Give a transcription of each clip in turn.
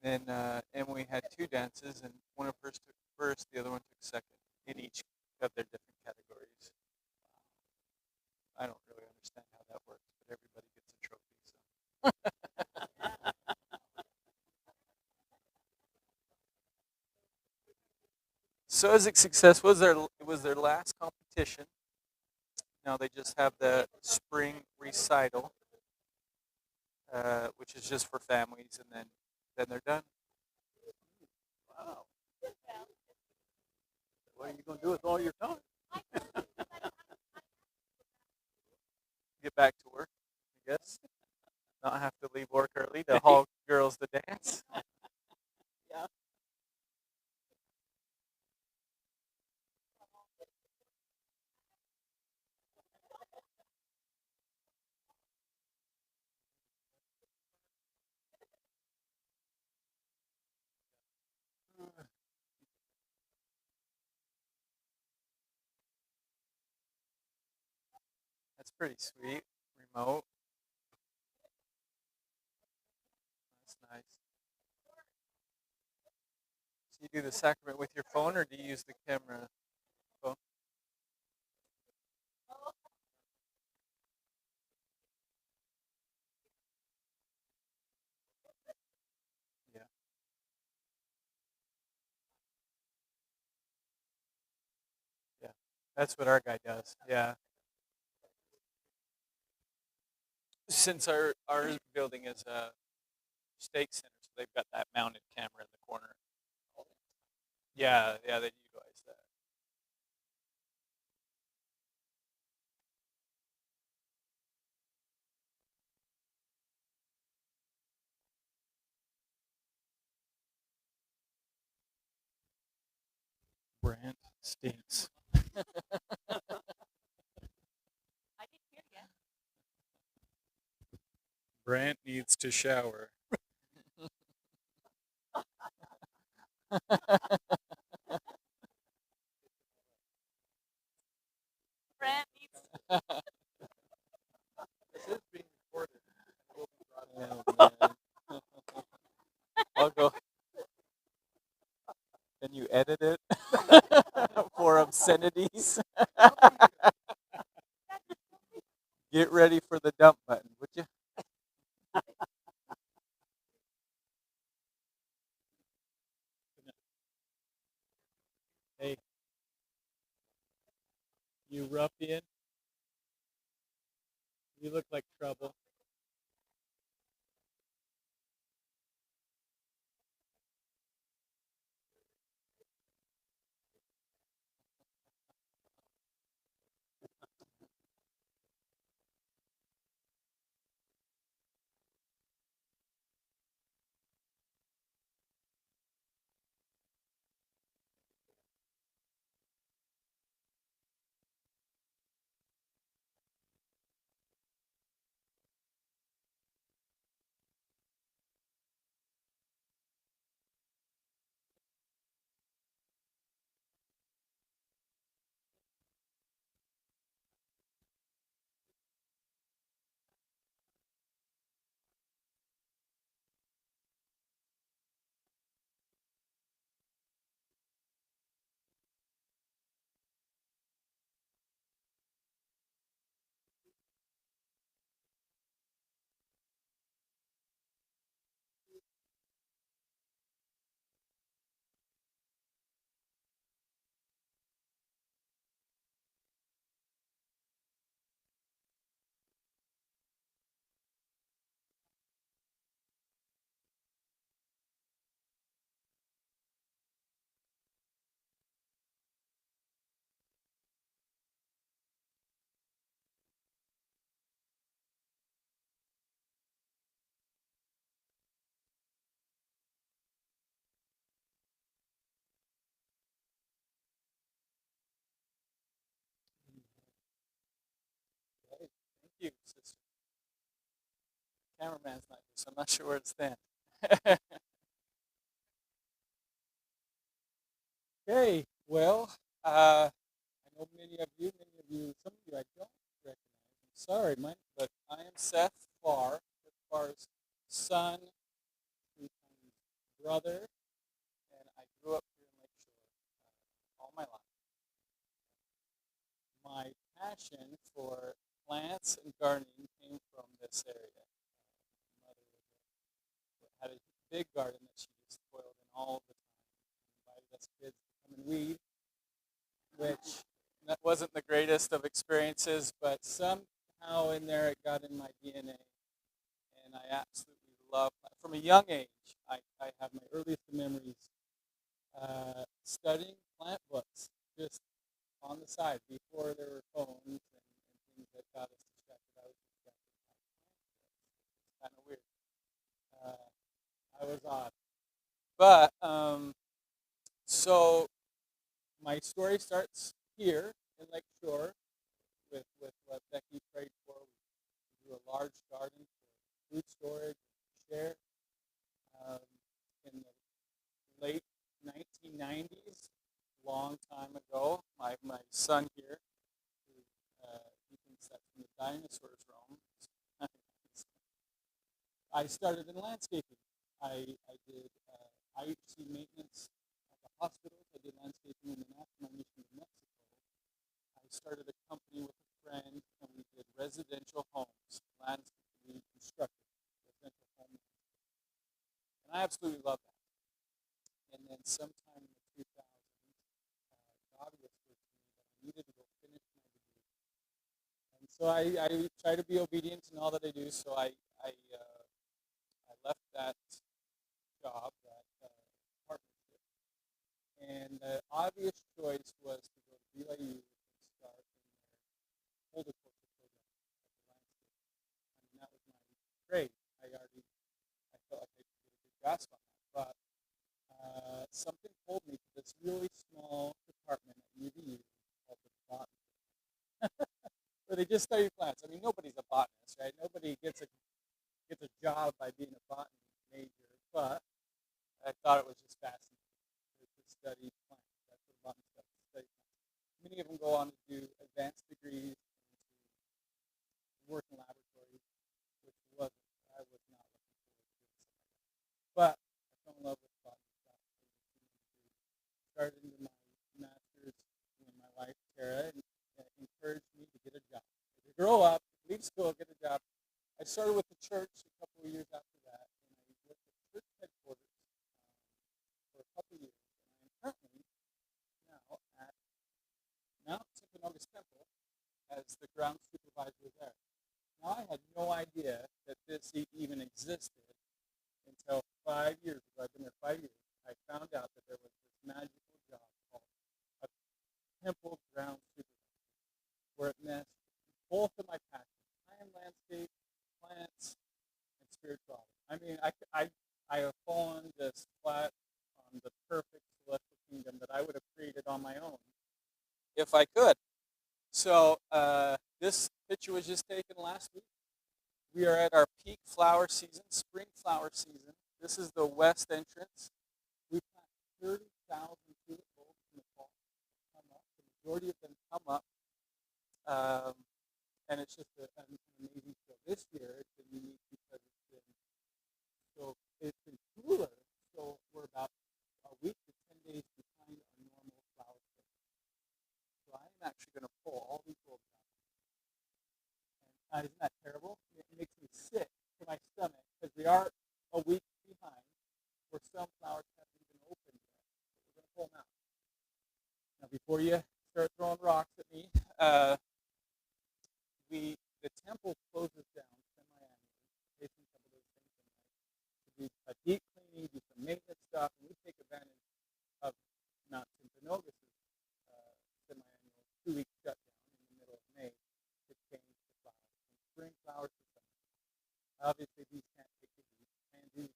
then Emily had two dances, and one of hers took first, the other one took second. In each got their different categories. I don't really understand how that works, but everybody gets a trophy. So as a success was their last competition. Now they just have the spring recital, which is just for families, and then they're done. Wow. What are you going to do with all your time? Get back to work, I guess. Not have to leave work early to haul girls to dance. Yeah. That's pretty sweet. Remote. That's nice. So you do the sacrament with your phone, or do you use the camera phone? Yeah, yeah. That's what our guy does. Yeah. Since our building is a stake center, so they've got that mounted camera in the corner. Yeah, yeah, they utilize that. Brant stinks. Brant needs to shower. This is being recorded. And will be Oh, man. I'll go. Can you edit it for obscenities? Get ready for the dump button, would you? Hey, you ruffian. You look like trouble. Hey, thank you, sister. Cameraman's not here, so I'm not sure where to stand. Okay, well, I know many of you, some of you I don't recognize. I'm sorry, but I am Seth Farr. Seth Farr's son, three times brother, and I grew up here in Lakeshore all my life. My passion for plants and gardening came from this area. My mother had a big garden that she just toiled in all the time, and invited us kids to come and weed, which that wasn't the greatest of experiences, but somehow in there it got in my DNA, and I absolutely love. From a young age, I have my earliest memories studying plant books, just on the side before there were phones and things that got us distracted. I was distracted by plants. It's kind of weird. I was odd, but so my story starts here in Lakeshore with what Becky prayed for. We do a large garden for food storage and share. Um, in the late 1990s, long time ago, my son here, who he thinks that's when the dinosaurs roam. I started in landscaping. I did IHC maintenance at the hospitals. I did landscaping in the national mission in Mexico. I started a company with a friend, and we did residential homes, landscaping. We constructed residential homes, and I absolutely love that. And then sometime in the 2000s, God whispered to me that I needed to go finish my degree. And so I try to be obedient in all that I do. So I left that job, that partnership, and the obvious choice was to go to BYU and start in their horticulture program at the landscape. I mean, that was my grade. I felt like I could get a good grasp on that, but something pulled me to this really small department at UVU called the botany, where they just study plants. I mean, nobody's a botanist, right? Nobody gets a job by being a botany major, but I thought it was just fascinating to study plants. That's what botany stuff is, study plants. Many of them go on to do advanced degrees and to work in laboratories, which I was not looking forward to doing something like that. But I fell in love with botany stuff. Started into my master's when my wife, Tara, encouraged me to get a job. To grow up, leave school, get a job. I started with the church a couple of years after that, and I worked at church headquarters for a couple of years. And I am currently now at Mount Timpanogos Temple as the ground supervisor there. Now, I had no idea that this even existed until 5 years ago. I've been there 5 years. I found out that there was this magical job called a temple ground supervisor, where it meshed both of my passions: high-end landscape, plants, and spirituality. I mean, I have fallen just flat on the perfect celestial kingdom that I would have created on my own if I could. So this picture was just taken last week. We are at our peak flower season, spring flower season. This is the west entrance. We plant 30,000 tulip bulbs in the fall. Come up. The majority of them come up. And it's just an amazing show. This year it's been unique because it's been cooler, so we're about a week to 10 days behind our normal flower schedule. So I am actually going to pull all these bulbs out. And isn't that terrible? It makes me sick to my stomach because we are a week behind, where some flowers haven't even opened yet. So we're going to pull them out. Now, before you start throwing rocks at me, the temple closes down semi-annually, facing some of those things in life, to do a deep cleaning, do some maintenance stuff, and we take advantage of Mount Timpanogos' semi-annual 2-week shutdown in the middle of May to change the flowers from spring flowers to summer. Obviously, these can't take the heat, and do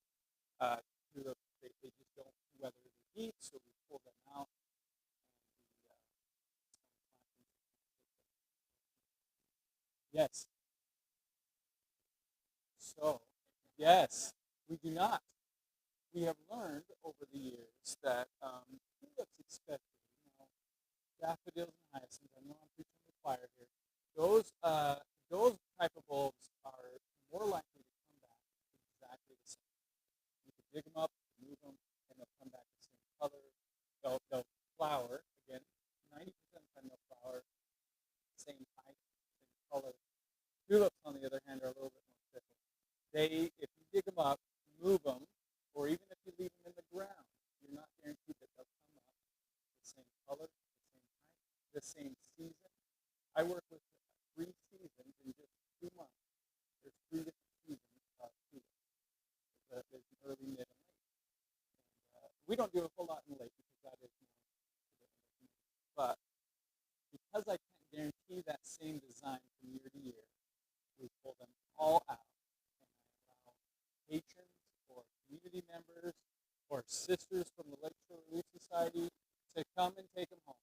tulips, they just don't weather the heat, so we pull them out. Yes. So, yes, we do not. We have learned over the years that tulips especially, daffodils and hyacinths, I know I'm preaching to the choir here, those type of bulbs are more likely to come back exactly the same. You can dig them up, move them, early, mid, and late. We don't do a whole lot in late because that is more to the end of May. But because I can't guarantee that same design from year to year, we pull them all out and I allow patrons or community members or sisters from the Lake Shore Relief Society to come and take them home.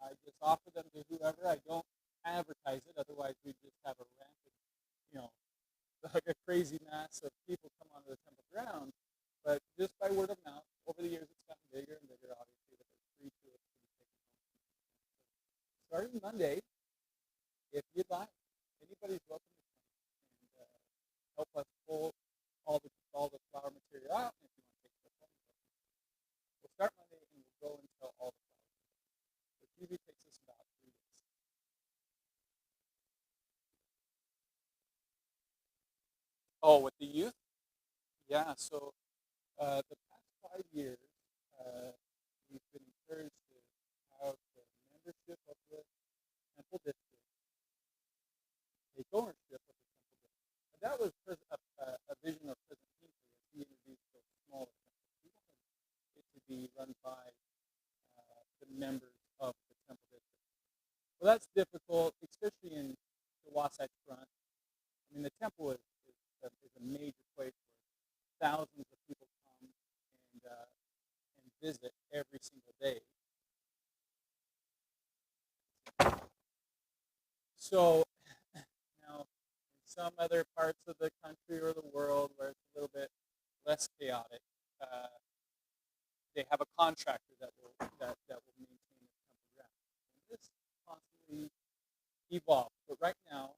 I just offer them to whoever. I don't advertise it, otherwise we just have a rampant, like a crazy mass of people come onto the temple grounds. But just by word of mouth, over the years it's gotten bigger and bigger, obviously, that there's free tours to be taken home. Starting Monday, if you'd like, anybody's welcome to come and help us pull all the flower material out. And if you want to take stuff home, we'll start Monday and we'll go until all the flowers are done. It usually takes us about 3 days. Oh, with the youth? Yeah, so the past 5 years, we've been encouraged to have the membership of the Temple District take ownership of the Temple District. And that was a vision of President Hinckley as he introduced those smaller temples. He wanted it to be run by the members of the Temple District. Well, that's difficult, especially in the Wasatch Front. I mean, the temple is a major place where thousands of people come and visit every single day. So now, in some other parts of the country or the world where it's a little bit less chaotic, they have a contractor that will maintain the temple grounds. And this constantly evolves. But right now,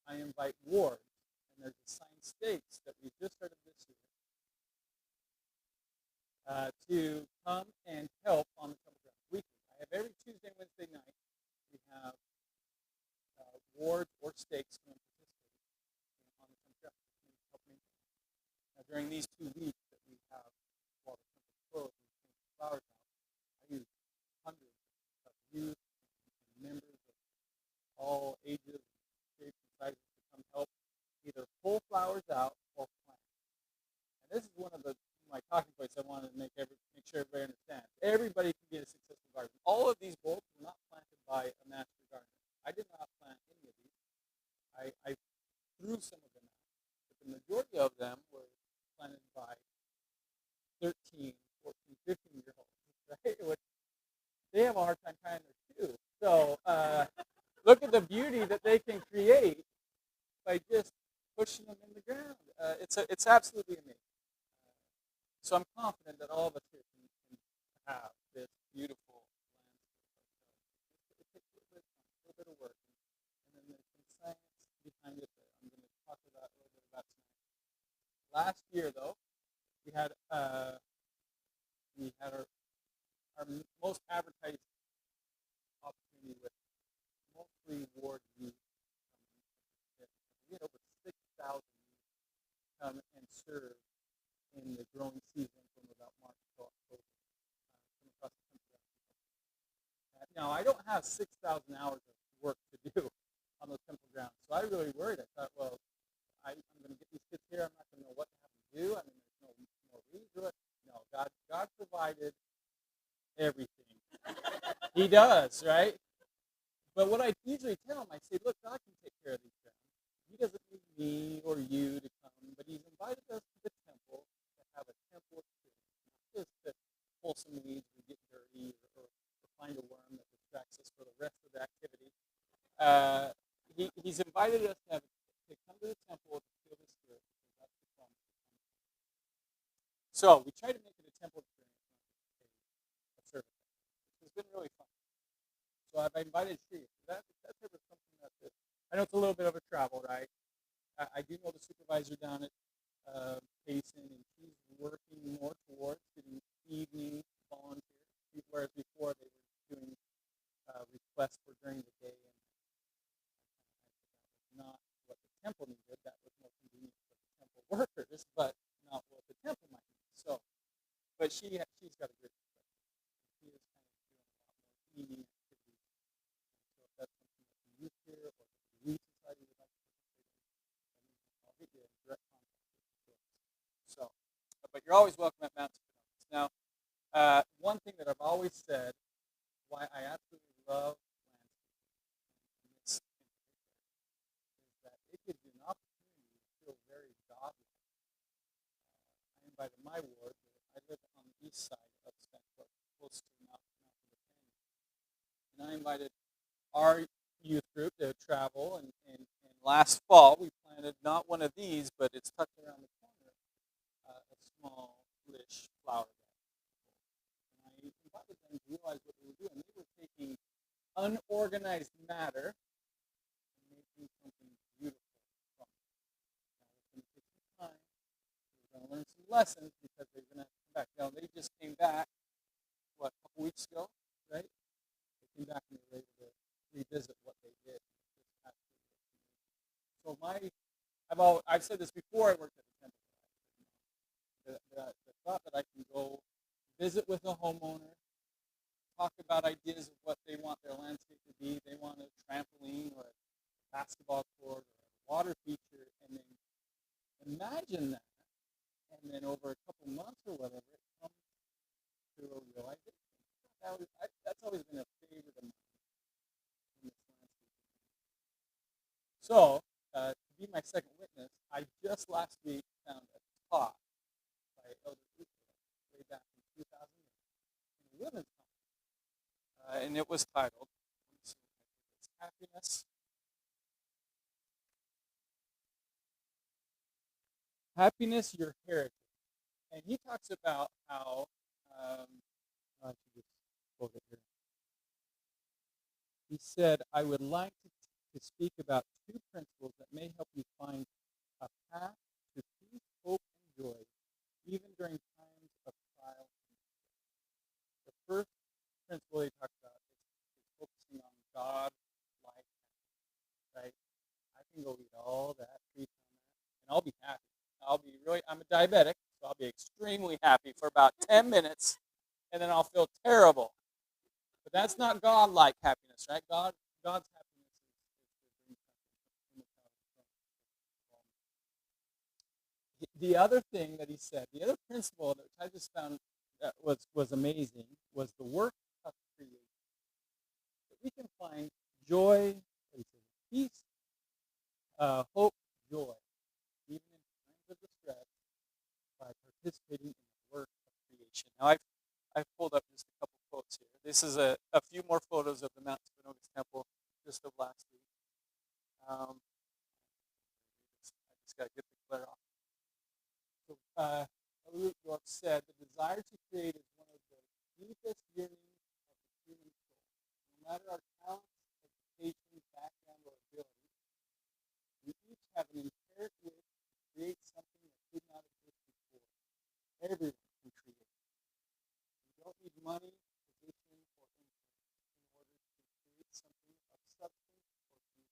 I invite wards, and there's assigned stakes that we just started this year to come and help on the temple grounds weekly. I have every Tuesday and Wednesday night, we have wards or stakes come and participate on the temple grounds to help maintain. Now, during these 2 weeks that we have while the temple is closed and we change the flowers out, I use hundreds of youth and members of all ages, shapes, and sizes to come help either pull flowers out or plant. And this is one of my talking points I wanted to make sure everybody understands. Everybody can be a successful gardener. All of these bulbs were not planted by a master gardener. I did not plant any of these. I threw some of them out, but the majority of them were planted by 13, 14, 15-year-olds, right? Which they have a hard time finding their shoes. So look at the beauty that they can create by just pushing them in the ground. It's absolutely amazing. So I'm confident that all of us here can have this beautiful landscape. It takes a little bit of work, and then there's some science behind it that I'm going to talk about a little bit about tonight. Last year, though, we had our most advertised opportunity with mostly ward youth. We had over 6,000 youth come and serve in the growing season from about March to October from across the country. Now, I don't have 6,000 hours of work to do on those temple grounds, so I really worried. I thought, well, I'm going to get these kids here. I'm not going to know what to have them do. I mean, there's no more reason to it. No, God provided everything. He does, right? But what I usually tell them, I say, look, God can take care of these grounds. He doesn't need me or you to come, but he's invited us to the temple to have a temple experience, not just to pull some weeds or get dirty or find a worm that distracts us for the rest of the activity. He's invited us to come to the temple to feel the Spirit, because that's the promise that comes. So we try to make it a temple experience, not just a service. It's been really fun. So I've invited Sri. That's ever something that I know it's a little bit of a travel, right? I do know the supervisor down at Payson, and she's working more towards getting evening volunteers, whereas before they were doing requests for during the day, and that was not what the temple needed. That was more convenient for the temple workers, but not what the temple might need. So, but she's got a great perspective. She is kind of doing a lot more evening activities. So if that's something that the youth here or the Relief Society would like to participate in, then I'll get you in direct contact with the folks. So, but you're always welcome at Mount Spinoza. Now, one thing that I've always said, why I absolutely love landscaping, and this in particular, is that it gives you an opportunity to feel very godlike. I invited my ward. I live on the east side of Stanford, close to Mount of the Canyon, and I invited our youth group to travel. And last fall, we planted not one of these, but it's tucked around the corner, a small-ish flower bed. And I invited them to realize what they were doing. They were taking unorganized matter and making something beautiful from it. Now, it's going to take some time. We're going to learn some lessons because they're going to come back. Now, they just came back, a couple weeks ago, right? They came back and they were able to revisit what they did. So I've said this before. I worked at a temple. The thought that I can go visit with a homeowner, talk about ideas of what they want their landscape to be. They want a trampoline or a basketball court or a water feature, and then imagine that, and then over a couple months or whatever, it comes to a realization. That's always been a favorite of mine in this landscape. So, to be my second witness, I just last week found a talk by Elder Utah way back in 2008 in a women's conference, and it was titled, Happiness. Happiness, Your Heritage. And he talks about how, I should just quote it here. He said, I would like to speak about two principles that may help you find a path to peace, hope, and joy, even during times of trial and stress. The first principle he talks about is focusing on God-like happiness, right? I can go eat all that, treat on that, and I'll be happy. I'm a diabetic, so I'll be extremely happy for about 10 minutes, and then I'll feel terrible. But that's not God-like happiness, right? God's happiness is the other thing that he said, the other principle that I just found that was amazing was the work of creation. That we can find joy, peace, hope, joy, even in times of distress, by participating in the work of creation. Now, I've pulled up just a couple quotes here. This is a few more photos of the Mount Spinoza Temple just of last week. I just got to get the glare off. So, Elder said, the desire to create is one of the deepest yearnings of the human soul. No matter our talents, education, background, or ability, we each have an inherent wish to create something that did not exist before. Everyone can create. You don't need money, position, or influence in order to create something of substance or beauty.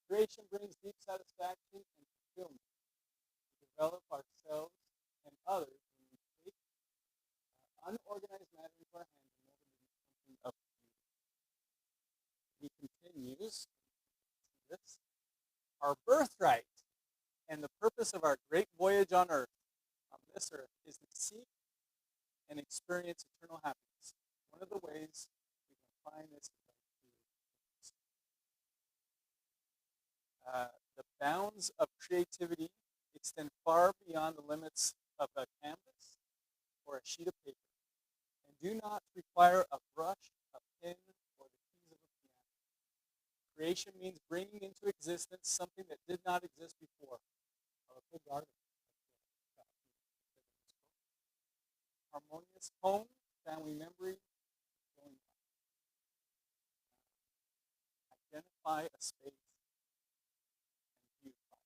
Creation brings deep satisfaction and fulfillment. To develop ourselves and others when we take unorganized matter into our hands and mold it into something of beauty. He continues, this, our birthright and the purpose of our great voyage on this earth, is to seek and experience eternal happiness. One of the ways we can find this is by creativity. The bounds of creativity extend far beyond the limits of a canvas or a sheet of paper, and do not require a brush, a pen, or the keys of a piano. Creation means bringing into existence something that did not exist before. Colorful garden. Harmonious home, family memory, identify a space and beautify it.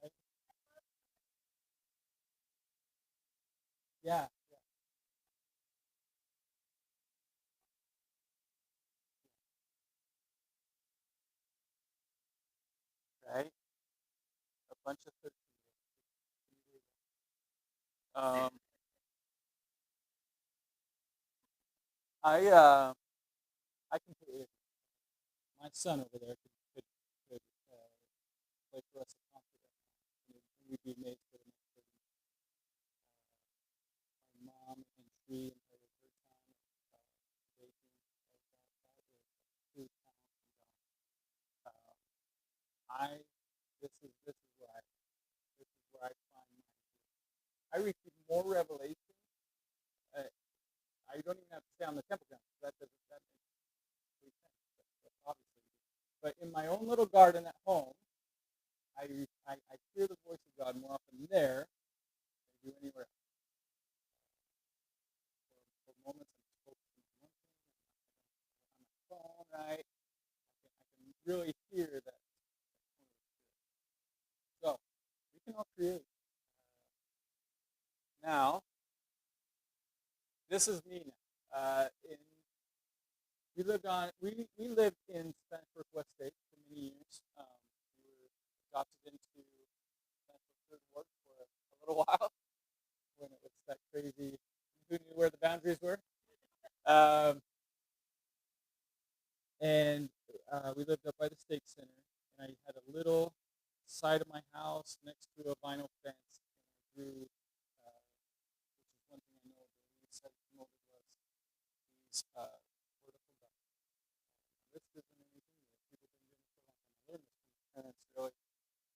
Right? Yeah. right? A bunch of 13-year-olds. Um, I completely agree. My son over there could play for us a concert right now, and we'd be amazed for the next 30 minutes. My mom and she and her time baking like that is a true talent from God. Uh, I this is where I find my gift. I receive more revelation. Uh, I don't even have to stay on the temple ground. That makes complete sense. That's obviously. But in my own little garden at home, I hear the voice of God more often there than I do anywhere else. For moments I'm focusing on one thing, on my phone, right? I can really hear that. So we can all create. Now, this is me now. We lived in Spanish Northwest State for many years. We were adopted into Spanish Third Ward for a little while when it was that crazy. Who knew where the boundaries were? Um, and we lived up by the State Center, and I had a little side of my house next to a vinyl fence, and I grew, which is one thing I know that we said promoted was these vertical gardens. This isn't anything new. People have been doing it for a long time. I learned this from my parents really,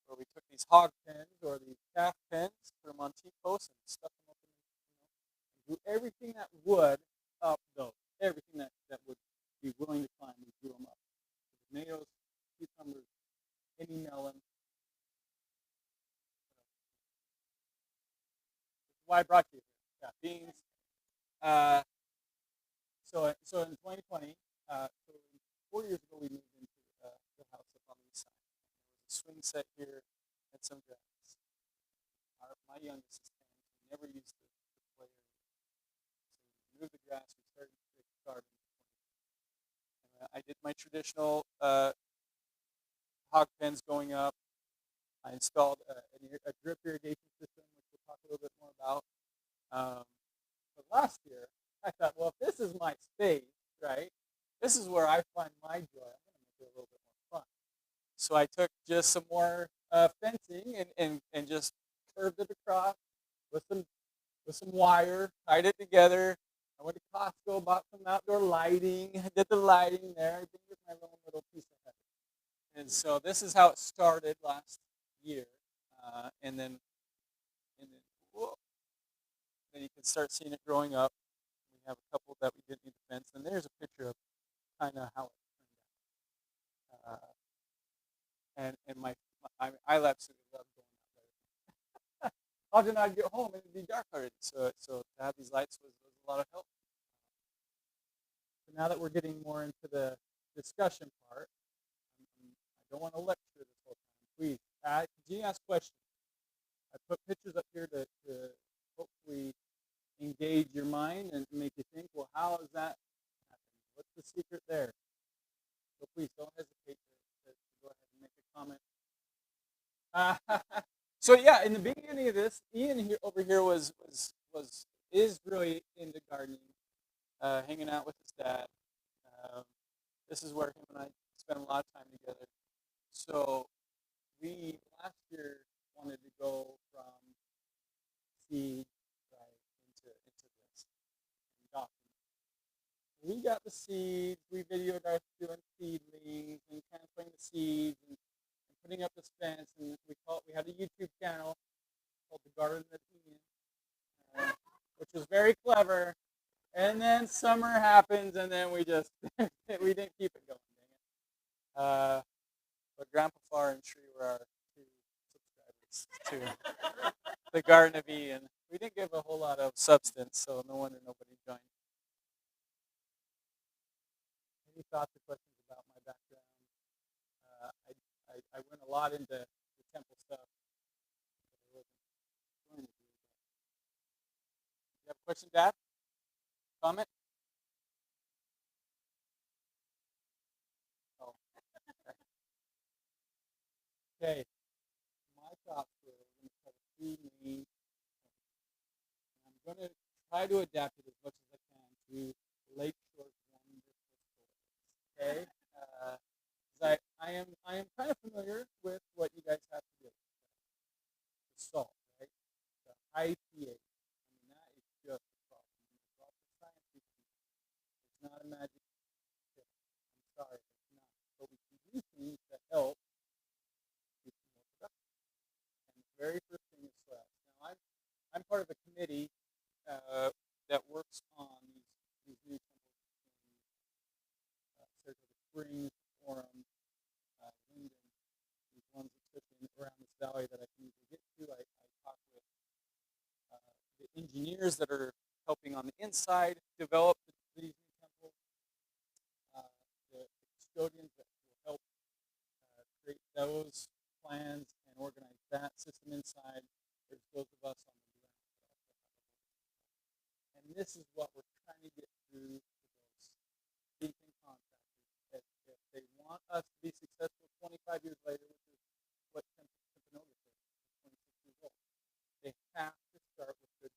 where we took these hog pens or these calf pens, put them on T-posts and stuck them up in, and grew everything that would up those, everything that would be willing to climb, we grew them up. Tomatoes, cucumbers, any melon. This is why I brought you here. Yeah, beans. Uh, so in 2020, so 4 years ago, we moved into the house up on the east side. There was a swing set here and some grass. My youngest is 10. We never used the play area. So we moved the grass. We started the garden. And I did my traditional hog pens going up. I installed a drip irrigation system, which we'll talk a little bit more about. But last year, I thought, well, if this is my space, right, this is where I find my joy. I'm going to make it a little bit more fun. So I took just some more fencing and just curved it across with some wire, tied it together. I went to Costco, bought some outdoor lighting, did the lighting there. I did with my own little piece of heaven. And so this is how it started last year, and then whoa, then you can start seeing it growing up. We have a couple that we didn't need to fence, and there's a picture of kind of how it turned out. And I absolutely love going out there. Often I'd get home and it'd be dark already, so to have these lights was a lot of help. So now that we're getting more into the discussion part, I don't want to lecture this whole time. Please, continue to ask questions. I put pictures up here to hopefully engage your mind and make you think, well, how is that happening? What's the secret there? So please don't hesitate to go ahead and make a comment. So yeah, in the beginning of this, Ian over here is really into gardening, hanging out with his dad. This is where him and I spend a lot of time together. So we last year wanted to go from seed right into this and document. We got the seeds. We videoed us doing seedlings and transferring the seeds and putting up this fence. And we had a YouTube channel called The Garden of Eden, which was very clever. And then summer happens, and then we just we didn't keep it going. Dang it. But Grandpa Far and Tree were our 2 subscribers to the Garden of Eden. We didn't give a whole lot of substance, so no wonder nobody joined. Any thoughts or questions about my background? I went a lot into the temple stuff. I wasn't going to do that. You have a question, Dad? Comment? Oh. Okay, my thoughts were we're going to cover three main points. And I'm going to try to adapt it as much as I can to Lakeshore's wonderful stories. Okay, 'cause I am kind of familiar with what you guys have to do. The salt, right? The high pH. I mean, that is just a problem. There's lots of science we can do. It's not a magic pill. I'm sorry, it's not. But we can do things that help get you more productive. And the very first thing is stress. Now, I'm part of a committee that works on these new temples in Saratoga Springs, Orem, Linden, these ones especially around this valley that I can easily get to. I talk with the engineers that are helping on the inside develop these new temples, the custodians that will help create those plans and organize that system inside. There's those of us on the ground that also have a voice. And this is what we're trying to get through to those thinking contractors. If they want us to be successful 25 years later, which is what Timpanogos is, 26 years old, they have to start with good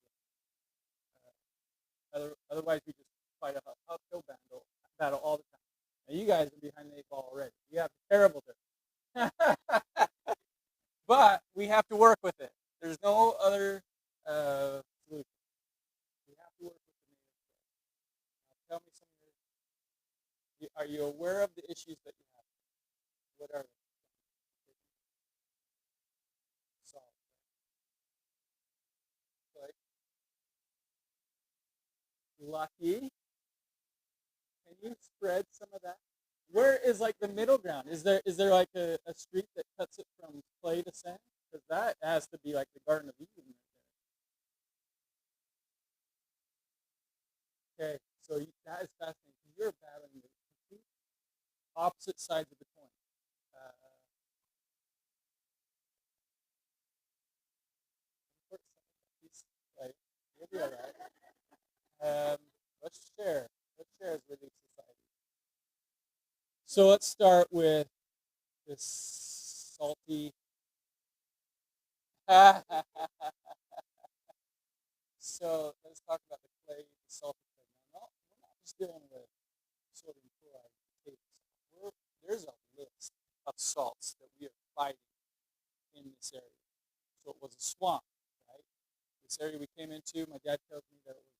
work. Otherwise, we just fight a uphill battle all the time. Now, you guys are behind the eight ball already. You have terrible dirt. But we have to work with it. There's no other solution. We have to work with the native soil. Now, tell me some of your. Are you aware of the issues that you have? What are they? Salt. Right? Lucky. Can you spread some of that? Where is like the middle ground? Is there like a street that cuts it from clay to sand? Because that has to be like the Garden of Eden right there. Okay, so that is fascinating. You're battling the complete opposite sides of the coin. Right, you'll be all right. Let's share. Let's share as living society. So let's start with this salty. So let's talk about the clay, the salty clay. Now, we're not just dealing with sodium chloride and table salt. There's a list of salts that we are fighting in this area. So it was a swamp, right? This area we came into, my dad tells me that it was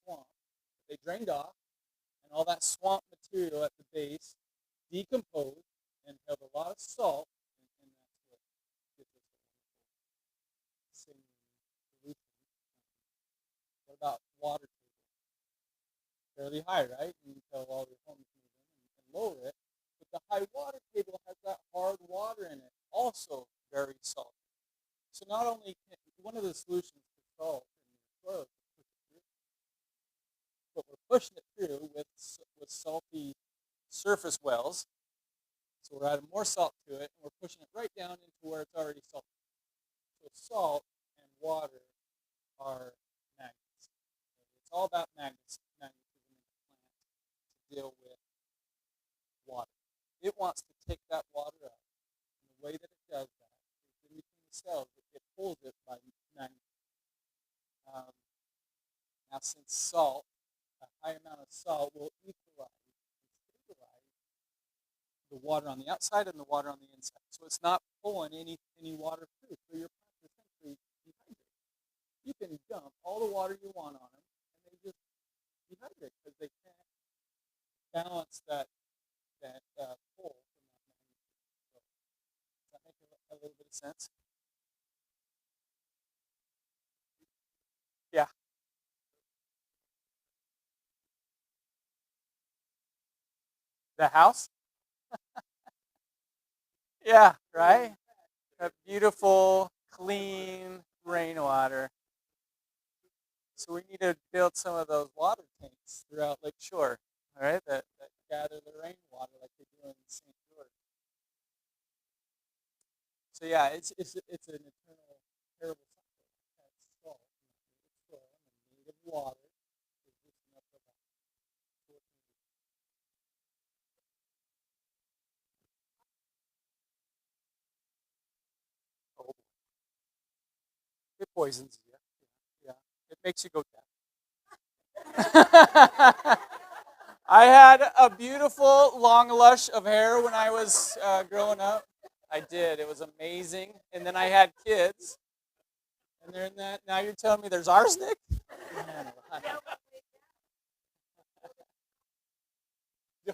swamp. They drained off, and all that swamp material at the base decomposed and held a lot of salt, and that's what gives us a wonderful saline solution. What about water table? Fairly high, right? Until all your homes move in and lower it. But the high water table has that hard water in it, also very salty. So not only one of the solutions to salt in your soil is to push it through, but we're pushing it through with salty surface wells. So we're adding more salt to it, and we're pushing it right down into where it's already salty. So salt and water are magnets. It's all about magnetism in the plant to deal with water. It wants to take that water up, and the way that it does that is in between the cells. It pulls it by magnetism. Now, since salt, a high amount of salt will equalize and stabilize the water on the outside and the water on the inside. So it's not pulling any water through. So your plants are essentially dehydrated. You can dump all the water you want on them, and they just dehydrate because they can't balance that pull from that magnetism. So does that make a little bit of sense? Yeah. The house? Yeah, right? That beautiful, clean rainwater. So we need to build some of those water tanks throughout Lake Shore, all right, that gather the rainwater like they do in St. George. So yeah, it's an eternal, terrible cycle. That's salt, native soil, and native water is just enough of that. poisons you. Yeah, it makes you go deaf. I had a beautiful long lush of hair when I was growing up. I did. It was amazing. And then I had kids. And they're in that. Now you're telling me there's arsenic? Man, yeah.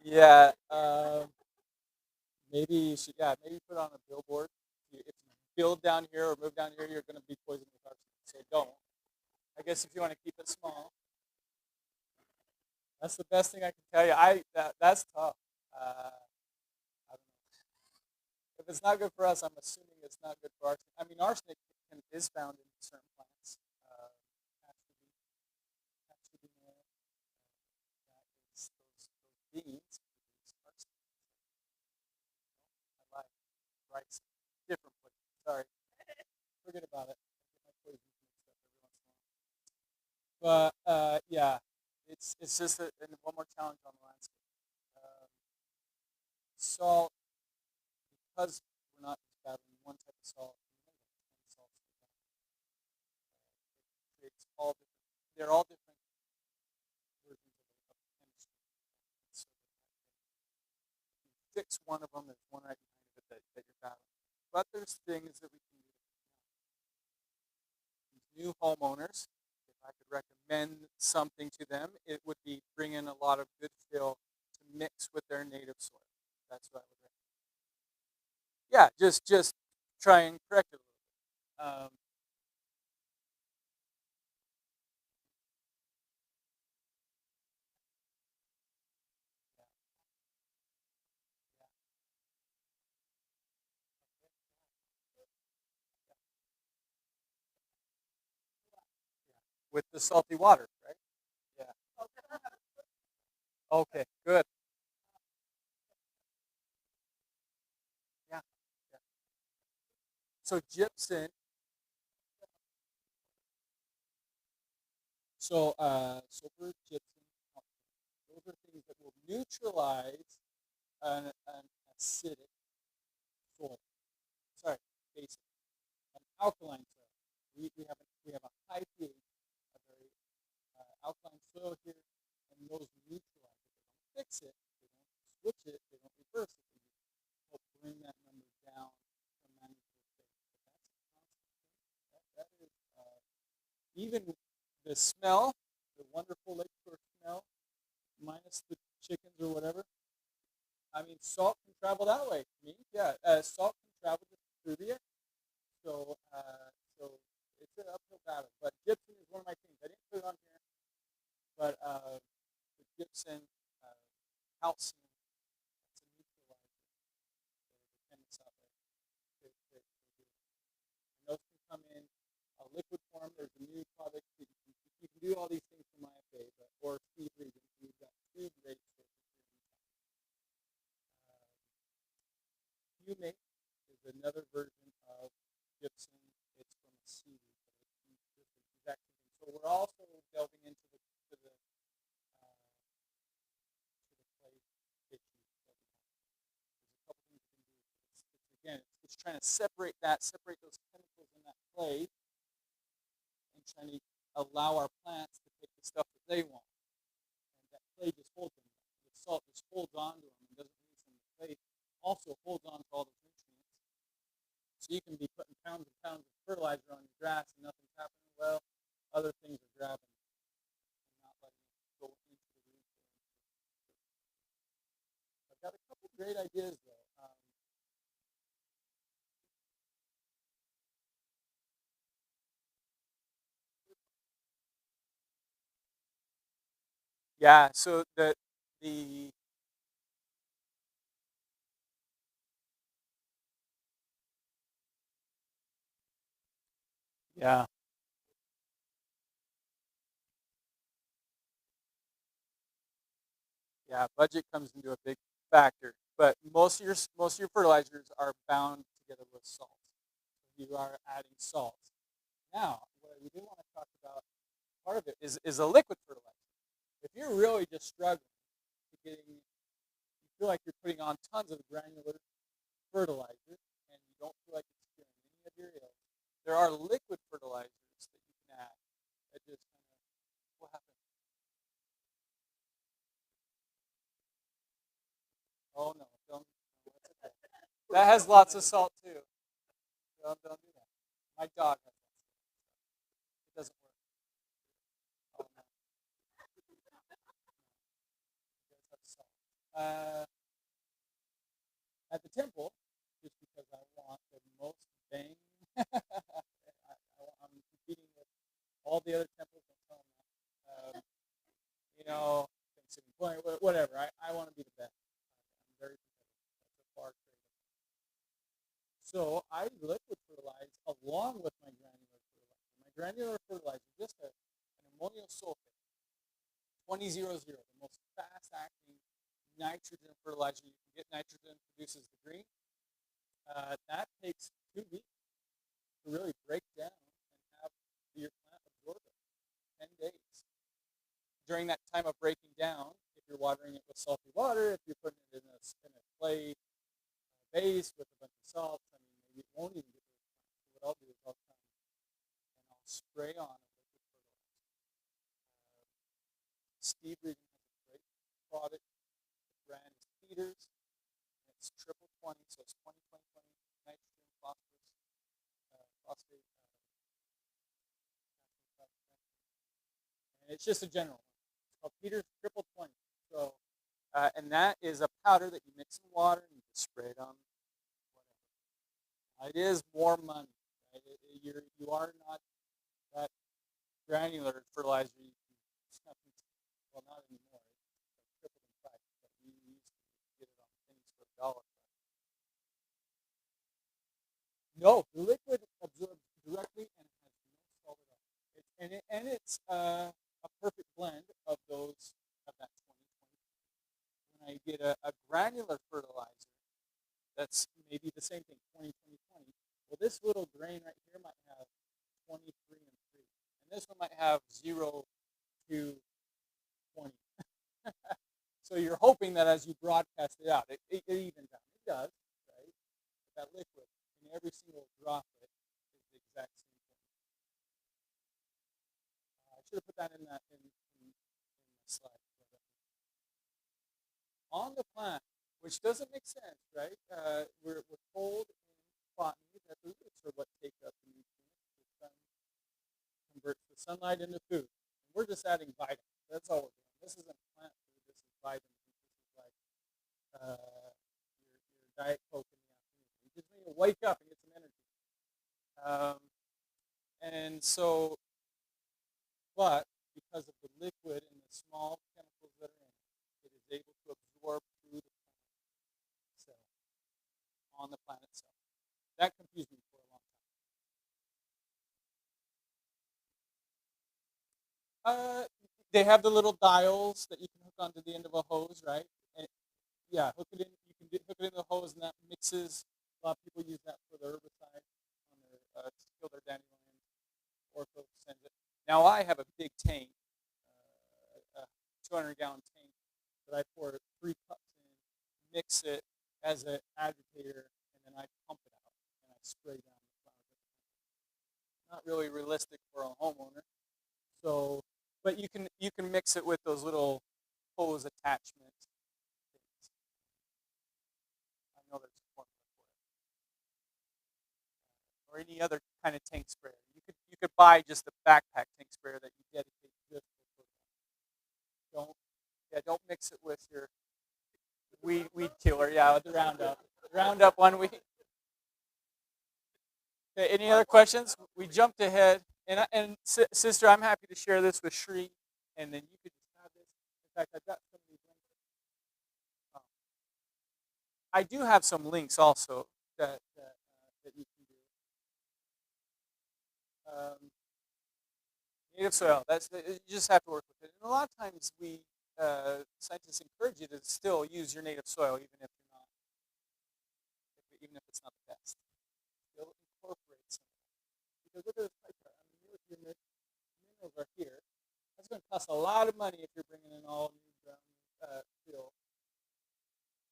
Yeah. Maybe you should. Yeah. Maybe put on a billboard. If you build down here or move down here, you're going to be poisoned with arsenic. So don't. I guess if you want to keep it small, that's the best thing I can tell you. That's tough. I don't know. If it's not good for us, I'm assuming it's not good for arsenic. I mean, arsenic is found in certain plants. Has to be known that is those beans produce arsenic. I like rice, different place. Sorry, forget about it. I get my poisons mixed up every once in a while. But yeah, it's just and one more challenge on the landscape. Um, Salt, because we're not just battling one type of salt, we know that 20 salts it creates all different. They're all different versions of chemistry. So if you fix one of them, there's one right behind it that you're battling. But there's things that we can do. These new homeowners, if I could recommend something to them, it would be bring in a lot of good fill to mix with their native soil. That's what I would recommend. Yeah, just try and correct it a little bit. With the salty water, right? Yeah. Okay, good. Yeah. Yeah. So gypsum. Sulfur, gypsum, those are things that will neutralize an acidic soil. Sorry, basic, an alkaline soil. We have a high pH, a very alkaline soil here, and those neutralize it. They don't fix it. They don't switch it. They don't reverse it. They just help bring that number down to a manageable state. But that's a constant thing. That is even the smell, the wonderful lakeshore smell, minus the chickens or whatever. I mean, salt can travel that way. Me, yeah, salt can travel just through the air. So it's an uphill battle. But gypsum is one of my things. I didn't put it on here, but the gypsum, uh, calcium, it's a neutralizer. The chemists out there, they do. And those can come in a liquid form. There's a new product that you can do all these things from IFA, but or Steve Regan. We've got two great sources here in town. Humate is another version of gypsum. It's from a seaweed, but it's just the exact same thing. So we're also delving into the clay tissue that we have. There's a couple things we can do. It's again, it's trying to separate those chemicals in that clay, and trying to allow our plants to take the stuff that they want. And that clay just holds them. The salt just holds on to them and doesn't release them. The clay also holds on to all those nutrients. So you can be putting pounds and pounds of fertilizer on your grass and nothing's happening. Well, other things are grabbing and not letting it go into the roots. I've got a couple great ideas though. Yeah, so the yeah. Yeah, budget comes into a big factor, but most of your fertilizers are bound together with salts. You are adding salts. Now, what we do want to talk about part of it is a liquid fertilizer. If you're really just struggling to getting, you feel like you're putting on tons of granular fertilizer and you don't feel like it's curing any of your ills, there are liquid fertilizers that you can add that just kind of, what happened? Oh no, don't. No, that's okay. That has lots of salt too. Don't do that. My dog has that. It doesn't work. Oh no, it does have salt. At the temple, just because I want the most bang. I'm competing with all the other temples. Don't tell them that. Thanksgiving Point, whatever. I want to be the best. I'm very competitive. That's a far trade. So I liquid fertilize along with my granular fertilizer. My granular fertilizer is just an ammonium sulfate, 2000, the most fast-acting nitrogen fertilizer you can get. Nitrogen produces the green. That takes 2 weeks to really break down and have your plant absorb it. 10 days. During that time of breaking down, if you're watering it with salty water, if you're putting it in a clay base with a bunch of salts, I mean, maybe it won't even get those plants. So what I'll do is I'll come and I'll spray on a liquid fertilizer. Steve Regan has a great product. The brand is Peters. And it's triple 20, so it's 20, 20, 20, nitrogen, phosphorus, phosphate, and it's just a general one. It's called Peters Triple 20. So, and that is a powder that you mix in water and you just spray it on whatever. It is more money. Right? You are not that granular fertilizer. Well, not anymore. It's tripled in price, but we used to get it on pennies for $1. No, the liquid absorbs directly and it has no salt at all. It's a perfect blend of that 2020. When I get a granular fertilizer, that's maybe the same thing, 20, 20, 20. Well, this little grain right here might have 23 and 3. And this one might have 0 to 20. So you're hoping that as you broadcast it out, it evens out. It does, right? But that liquid in every single droplet is the exact same thing. I should have put that in the slide. On the plant, which doesn't make sense, right? We're told in botany that the roots are what take up the nutrients. The sun converts the sunlight into food. And we're just adding vitamins. That's all we're doing. This isn't plant food. This is vitamins. This is like your Diet Coke in the afternoon. You just need to wake up and get some energy. And so, but because of the liquid and the small chemicals that are in it, it is able to absorb through the plant itself, on the plant itself. That confused me for a long time. They have the little dials that you can hook onto the end of a hose, right? And yeah, hook it in. You can hook it in the hose, and that mixes. A lot of people use that for the herbicide on their to kill their dandelions. Ortho sends it. Now I have a big tank, a 200-gallon tank that I pour 3 cups in, mix it as an agitator, and then I pump it out and I spray down the flowers. Not really realistic for a homeowner. So, but you can mix it with those little hose attachment things. I know there's a formula for it. Or any other kind of tank sprayer. You could buy just a backpack tank sprayer that you dedicate just for fertilizer. Don't mix it with your weed killer. Yeah, with the Roundup. Roundup 1 week. Okay, any other questions? We jumped ahead, and sister, I'm happy to share this with Shri, and then you could just have this. In fact, I've got some of these links. I do have some links also that you can do. Native soil. You just have to work with it. And a lot of times we scientists encourage you to still use your native soil, even if you're not, even if it's not the best. Still incorporate some of that. Because look at this pipe here. I mean, your minerals are here. That's going to cost a lot of money if you're bringing in all new ground fill.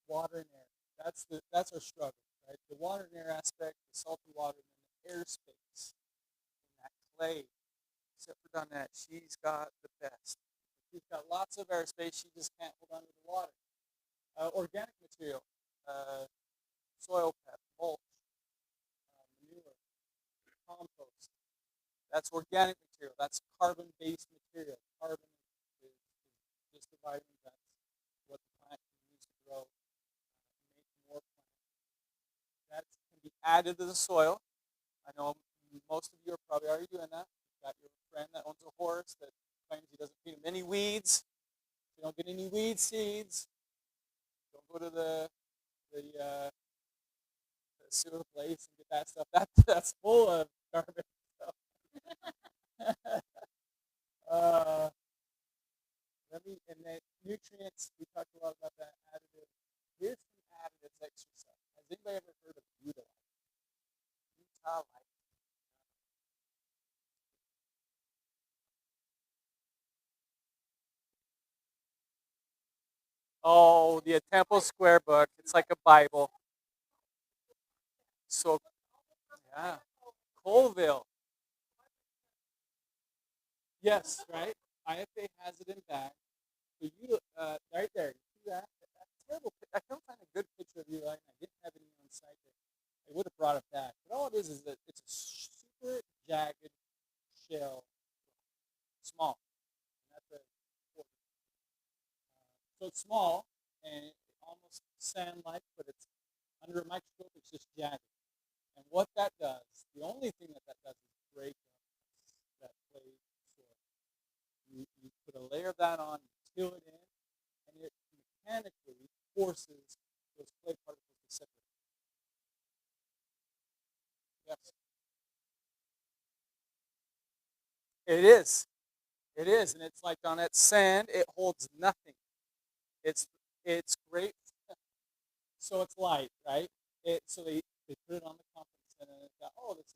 Water and air. That's our struggle, right? The water and air aspect, the salty water, and then the airspace. And that clay, except for Donette, she's got the best. She's got lots of airspace. She just can't hold on to the water. Organic material, soil prep, mulch, manure, compost. That's organic material. That's carbon-based material. Carbon is just a vitamin. That's what the plant can use to grow, make more plants. That can be added to the soil. I know most of you are probably already doing that. You've got your friend that owns a horse that claims he doesn't feed him any weeds. You don't get any weed seeds. Don't go to the sewer place and get that stuff. That's full of garbage stuff. And then nutrients, we talked a lot about that, additive. Here's some additives exercise. Has anybody ever heard of Utah? Utah Light. Oh, the Temple Square book. It's like a Bible. So, yeah. Colville. Yes, right? IFA has it in back. So you, right there, you see that? That's terrible. I couldn't find a good picture of you, and I didn't have any on site there. I would have brought it back. But all it is that it's a super jagged shell, small. And that's a so it's small and almost sand-like, but it's under a microscope. It's just jagged. And what that does, the only thing that does is break up that clay soil. You put a layer of that on, you till it in, and it mechanically forces those clay particles to separate. Yes. It is. It is, and it's like on that sand, it holds nothing. It's great. So it's light, right? So they put it on the conference center and they thought, oh, this is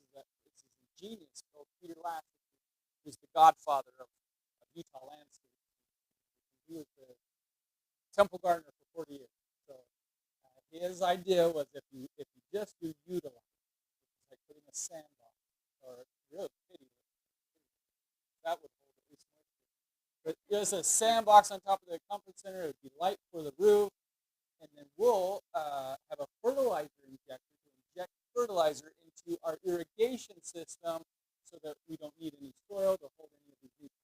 ingenious. So Peter Lash, who's the godfather of Utah landscape. He was the temple gardener for 40 years. So his idea was if you just do utilize, it's like putting a sandbox or really pity, that would hold at least moisture. But there's a sandbox on top of the conference center. It would be light for the roof, and then we'll have a fertilizer injector to inject fertilizer into our irrigation system so that we don't need any soil to hold any of these nutrients.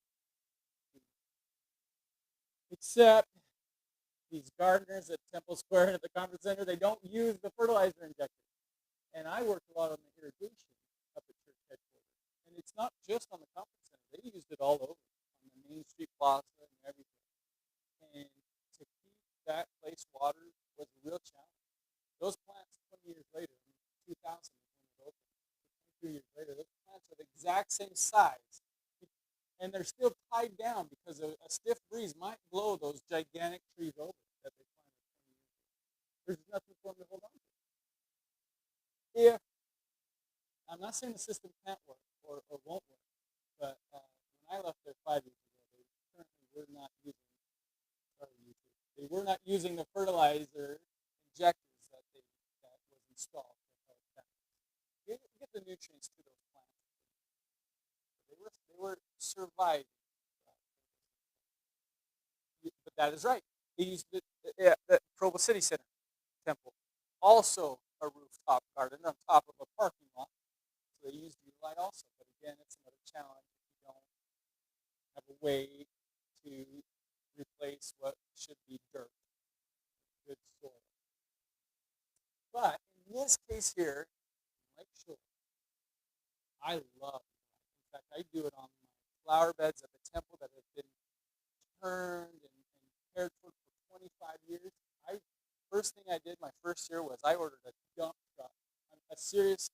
Except these gardeners at Temple Square and at the conference center, they don't use the fertilizer injector. And I worked a lot on the irrigation up at church headquarters. And it's not just on the conference center. They used it all over, on the Main Street Plaza and everything. And to keep that place watered was a real challenge. Those plants 20 years later, 2000 is when it opened, 22 years later, those plants are the exact same size. And they're still tied down because a stiff breeze might blow those gigantic trees over that they planted 20 years ago. There's nothing for them to hold on to. If, I'm not saying the system can't work or won't work, but when I left there 5 years ago, they currently were not using, they were not using the fertilizer injectors that was installed. Get the nutrients to those plants. They were surviving. But that is right. They used the Provo City Center Temple, also a rooftop garden on top of a parking lot. So they used Utah also. But again, it's another challenge if you don't have a way to replace what should be dirt, good soil. But in this case here, Lake Shore, I love it. In fact, I do it on my flower beds at the temple that have been turned and cared for 25 years. First thing I did my first year was I ordered a dump truck, a serious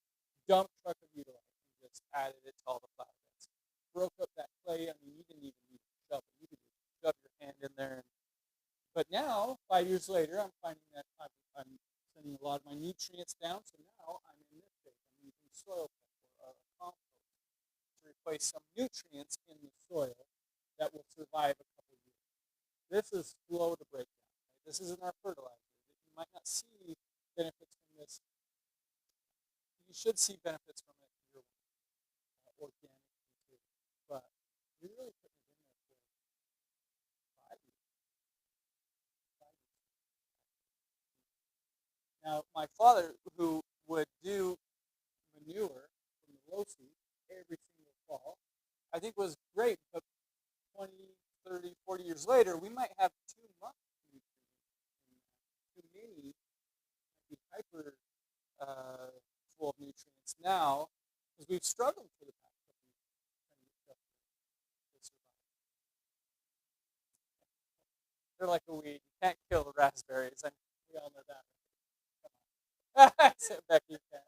dump truck of Utah, and just added it to all the flower beds. Broke up that clay. I mean, you didn't even need to shove it. You could just shove your hand in there and But now, 5 years later, I'm finding that I'm sending a lot of my nutrients down. So now I'm in this phase. I'm using soil or compost to replace some nutrients in the soil that will survive a couple of years. This is slow to break down. Right? This isn't our fertilizer. You might not see benefits from this. You should see benefits from it year one, organically too. But you're really putting it in there for 5 years. 5 years. Now, my father, who would do manure from the Chlorosis every single fall, I think was great. But 20, 30, 40 years later, we might have too much nutrients. Too many might be hyper full of nutrients now because we've struggled for the past couple of years trying to get stuff to survive. They're like a weed. You can't kill the raspberries. I mean, we all know that. Come on. I said, Becky, you can't.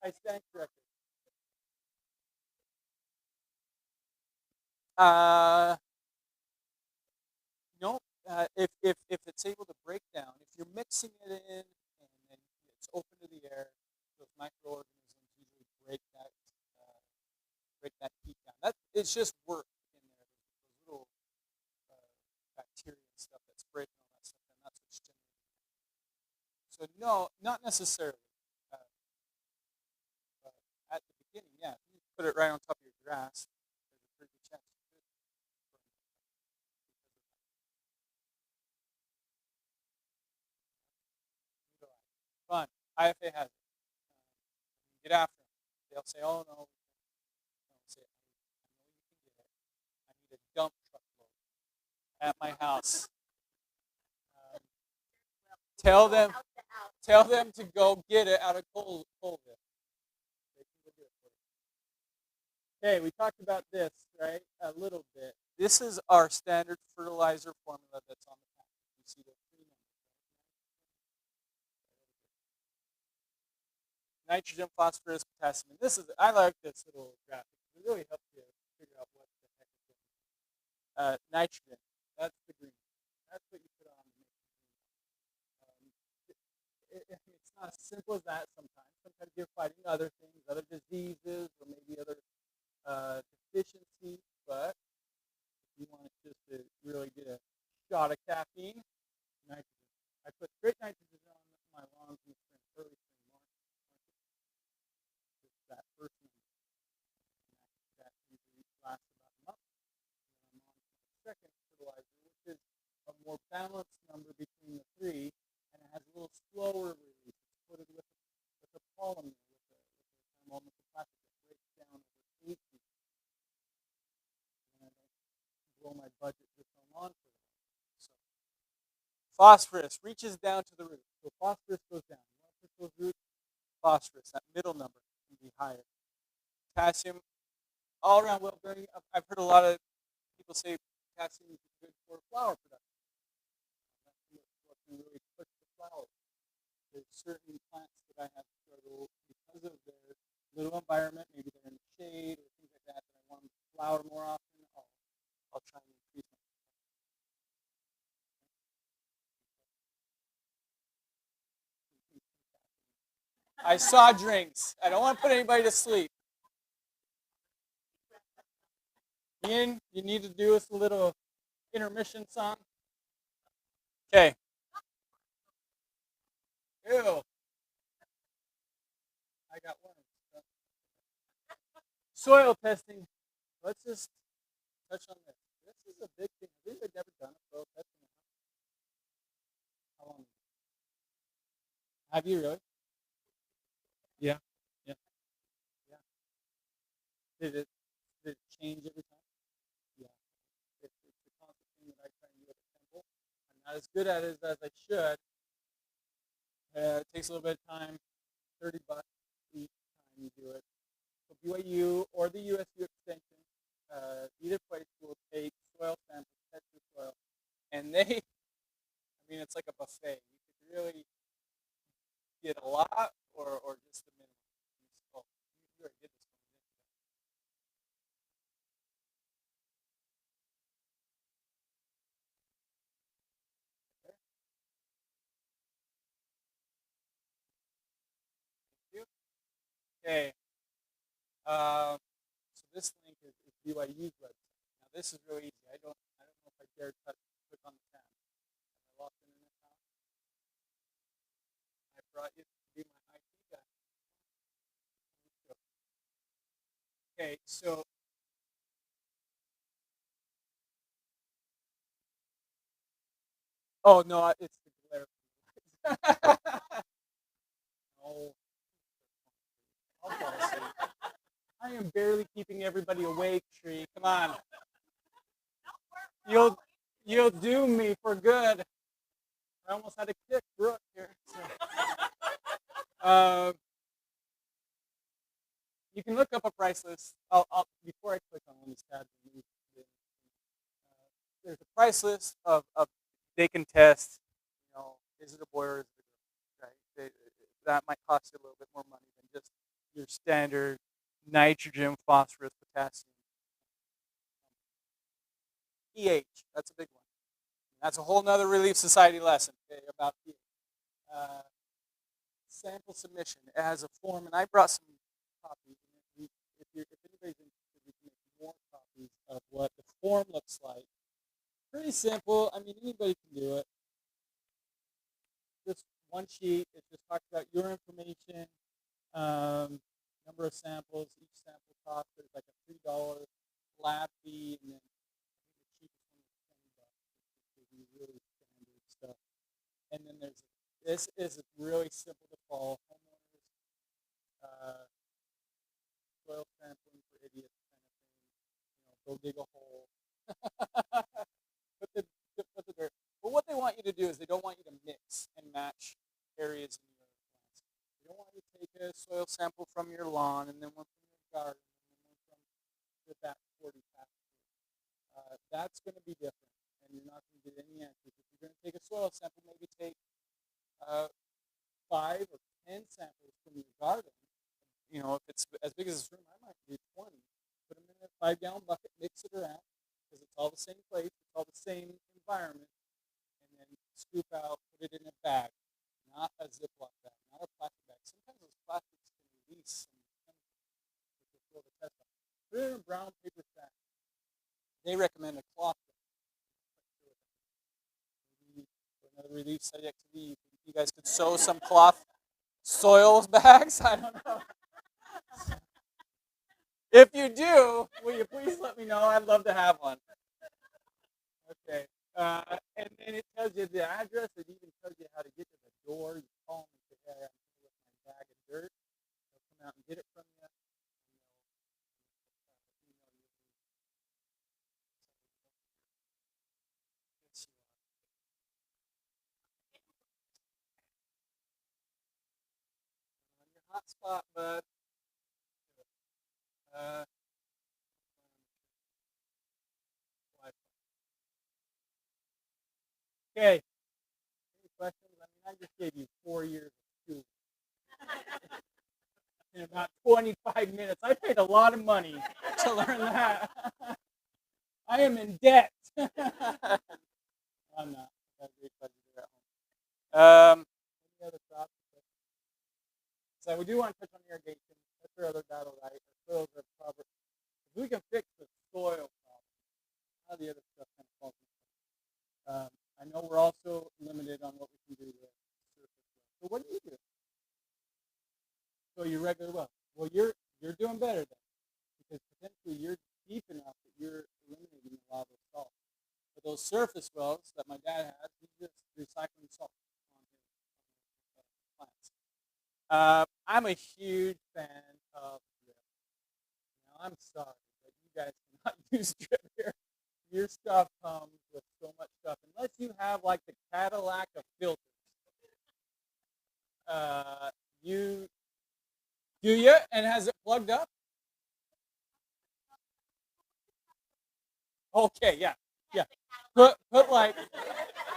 I stand corrected. No, if it's able to break down, if you're mixing it in and then it's open to the air, those microorganisms usually break that heat down. That it's just work in there. Those little bacteria and stuff that's breaking all that stuff down. That's what's generating. So no, not necessarily. Uh, but at the beginning, yeah, if you put it right on top of your grass, there's a pretty good chance you could burn it because of that. Fun. IFA has it. Get after them. They'll say, "Oh no, I'll say, I know you can get it. I need a dump truck load at my house." Um, tell them, tell them to go get it out of Colville. They can go get it for you. Okay, we talked about this, right? A little bit. This is our standard fertilizer formula that's on the package. You see the three numbers, right? Nitrogen, phosphorus, potassium. And this is, I like this little graphic. It really helps you figure out what the heck is going on. Nitrogen, that's the green. That's what you put on to make it green. It's not as simple as that sometimes. Sometimes you're fighting other things, other diseases, or maybe other deficiencies. But if you want it just to really get a shot of caffeine, nitrogen. I put straight nitrogen on my lawns in the spring, early spring, March. Just that first number. That usually lasts about a month. And then I'm on to the second fertilizer, which is a more balanced number between the three, and it has a little slower release. It's coated with a polymer, with a almost a plastic that breaks down over 8 weeks. And I don't blow my budget just on lawn fertilizer. So phosphorus reaches down to the root. So phosphorus goes down. You want to push those roots? Phosphorus, that middle number can be higher. Potassium, all around well bearing. I've heard a lot of people say potassium is good for flower production. That's what can really push the flowers. There's certain plants that I have struggled because of their little environment. Maybe they're in the shade or things like that. That I want them to flower more often. I'll try and increase my. I saw drinks. I don't want to put anybody to sleep. Ian, you need to do us a little intermission song. Okay. Ew. I got one. Soil testing. Let's just touch on this. This is a big thing. Have you never done a soil testing? How long? Have you really? Yeah. Yeah. Yeah. Did it change every time? Yeah. It's a constant thing that I try and do at the temple. I'm not as good at it as I should. It takes a little bit of time. $30 each time you do it. So BYU or the USU extension, either place will take soil samples, test your soil, and it's like a buffet. You could really get a lot or just the minimum. Oh, you already did this one. Okay. So this link is BYU's website. Now this is really easy. I don't know if I dare click on the tab. Am I lost in it now? I brought you to be my IT guy. Okay, so oh no, it's the glare. No, I'll fall asleep. I am barely keeping everybody awake, Tree. Come on. You'll do me for good. I almost had to kick Brooke here. So. You can look up a price list. Before I click on one of these tabs, there's a price list of they can test. Is it a boy or is it a girl? Right? That might cost you a little bit more money than just your standard nitrogen, phosphorus, potassium. pH, that's a big one. That's a whole nother Relief Society lesson, okay, about pH. Sample submission. It has a form, and I brought some copies. If anybody's interested, we can make more copies of what the form looks like. Pretty simple. I mean, anybody can do it. Just one sheet. It just talks about your information, number of samples. Each sample costs. There's like a $3 lab fee, and then the cheapest one is $20. It's really standard stuff. And then this is really simple to follow. Homeowners, soil sampling for idiots kind of thing. Go dig a hole. put the dirt. But what they want you to do is they don't want you to mix and match areas in your plants. They don't want you to take a soil sample from your lawn and then one from your garden and then one from the back 40 pasture. That's going to be different, and you're not going to get any answers. If you're going to take a soil sample, maybe take 5 or 10 samples from your garden. If it's as big as this room, I might do 20. Put them in a 5-gallon bucket, mix it around, because it's all the same place, it's all the same environment, and then scoop out, put it in a bag, not a Ziploc bag, not a plastic bag. Sometimes those plastics can release some chemicals, which will throw the test out. Put it in a brown paper sack. They recommend a cloth bag. For another Relief site activity, you guys could sew some cloth soil bags. I don't know. If you do, will you please let me know? I'd love to have one. Okay. And then it tells you the address. It even tells you how to get to the door. You call them and say, hey, I'm here with my bag of dirt. They'll come out and get it from you. On your hot spot, bud. Okay. Any questions? I mean, I just gave you 4 years of school in about 25 minutes. I paid a lot of money to learn that. I am in debt. I'm not. I got a great budget here at home. Any other thoughts? So we do want to touch on irrigation. That's our other battle, right? Our soils are covered. If we can fix the soil problem, how the other stuff kind of falls into place. I know we're also limited on what we can do with surface well. So what do you do? So your regular well. Well, you're doing better then, because potentially you're deep enough that you're eliminating a lot of those salts. But those surface wells that my dad has, he's just recycling salt on his plants. I'm a huge fan of drip. Now, I'm sorry, but you guys cannot use drip here. Your stuff comes with so much stuff, unless you have like the Cadillac of filters. You do you? And has it plugged up? Okay, yeah. Put like,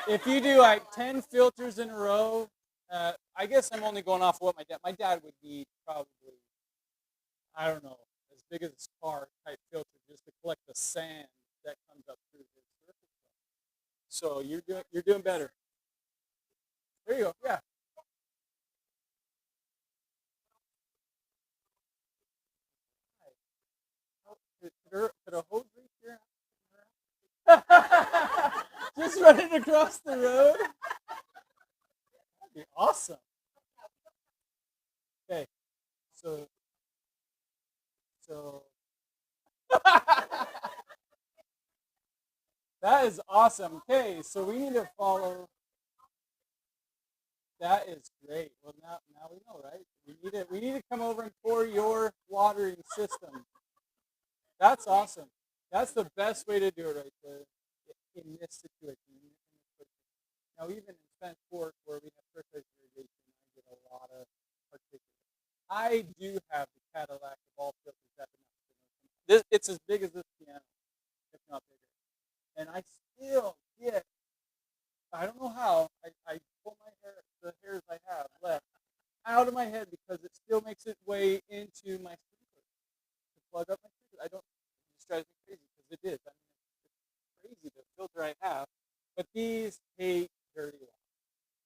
if you do like 10 filters in a row, I guess I'm only going off what my dad would need probably, I don't know, as big as his car type filter just to collect the sand that comes up through his surface. So you're doing better. There you go. Yeah. Could a hose reach here? Just running across the road? That'd be awesome. Okay, so so that is awesome. Okay, so we need to follow. That is great. Well, now we know, right? We need to come over and pour your watering system. That's awesome. That's the best way to do it right there in this situation. Now, even in Spanish Fork, where we have fertilizer irrigation, I get a lot of particulate. I do have the Cadillac of all filters that it's as big as this piano, if not bigger. And I still get, I don't know how, I pull my hair, the hairs I have left out of my head because it still makes its way into my sprinkler to plug up my sprinkler. I don't, it just drives me crazy because it is. I mean, it's crazy the filter I have, but these hate dirty water.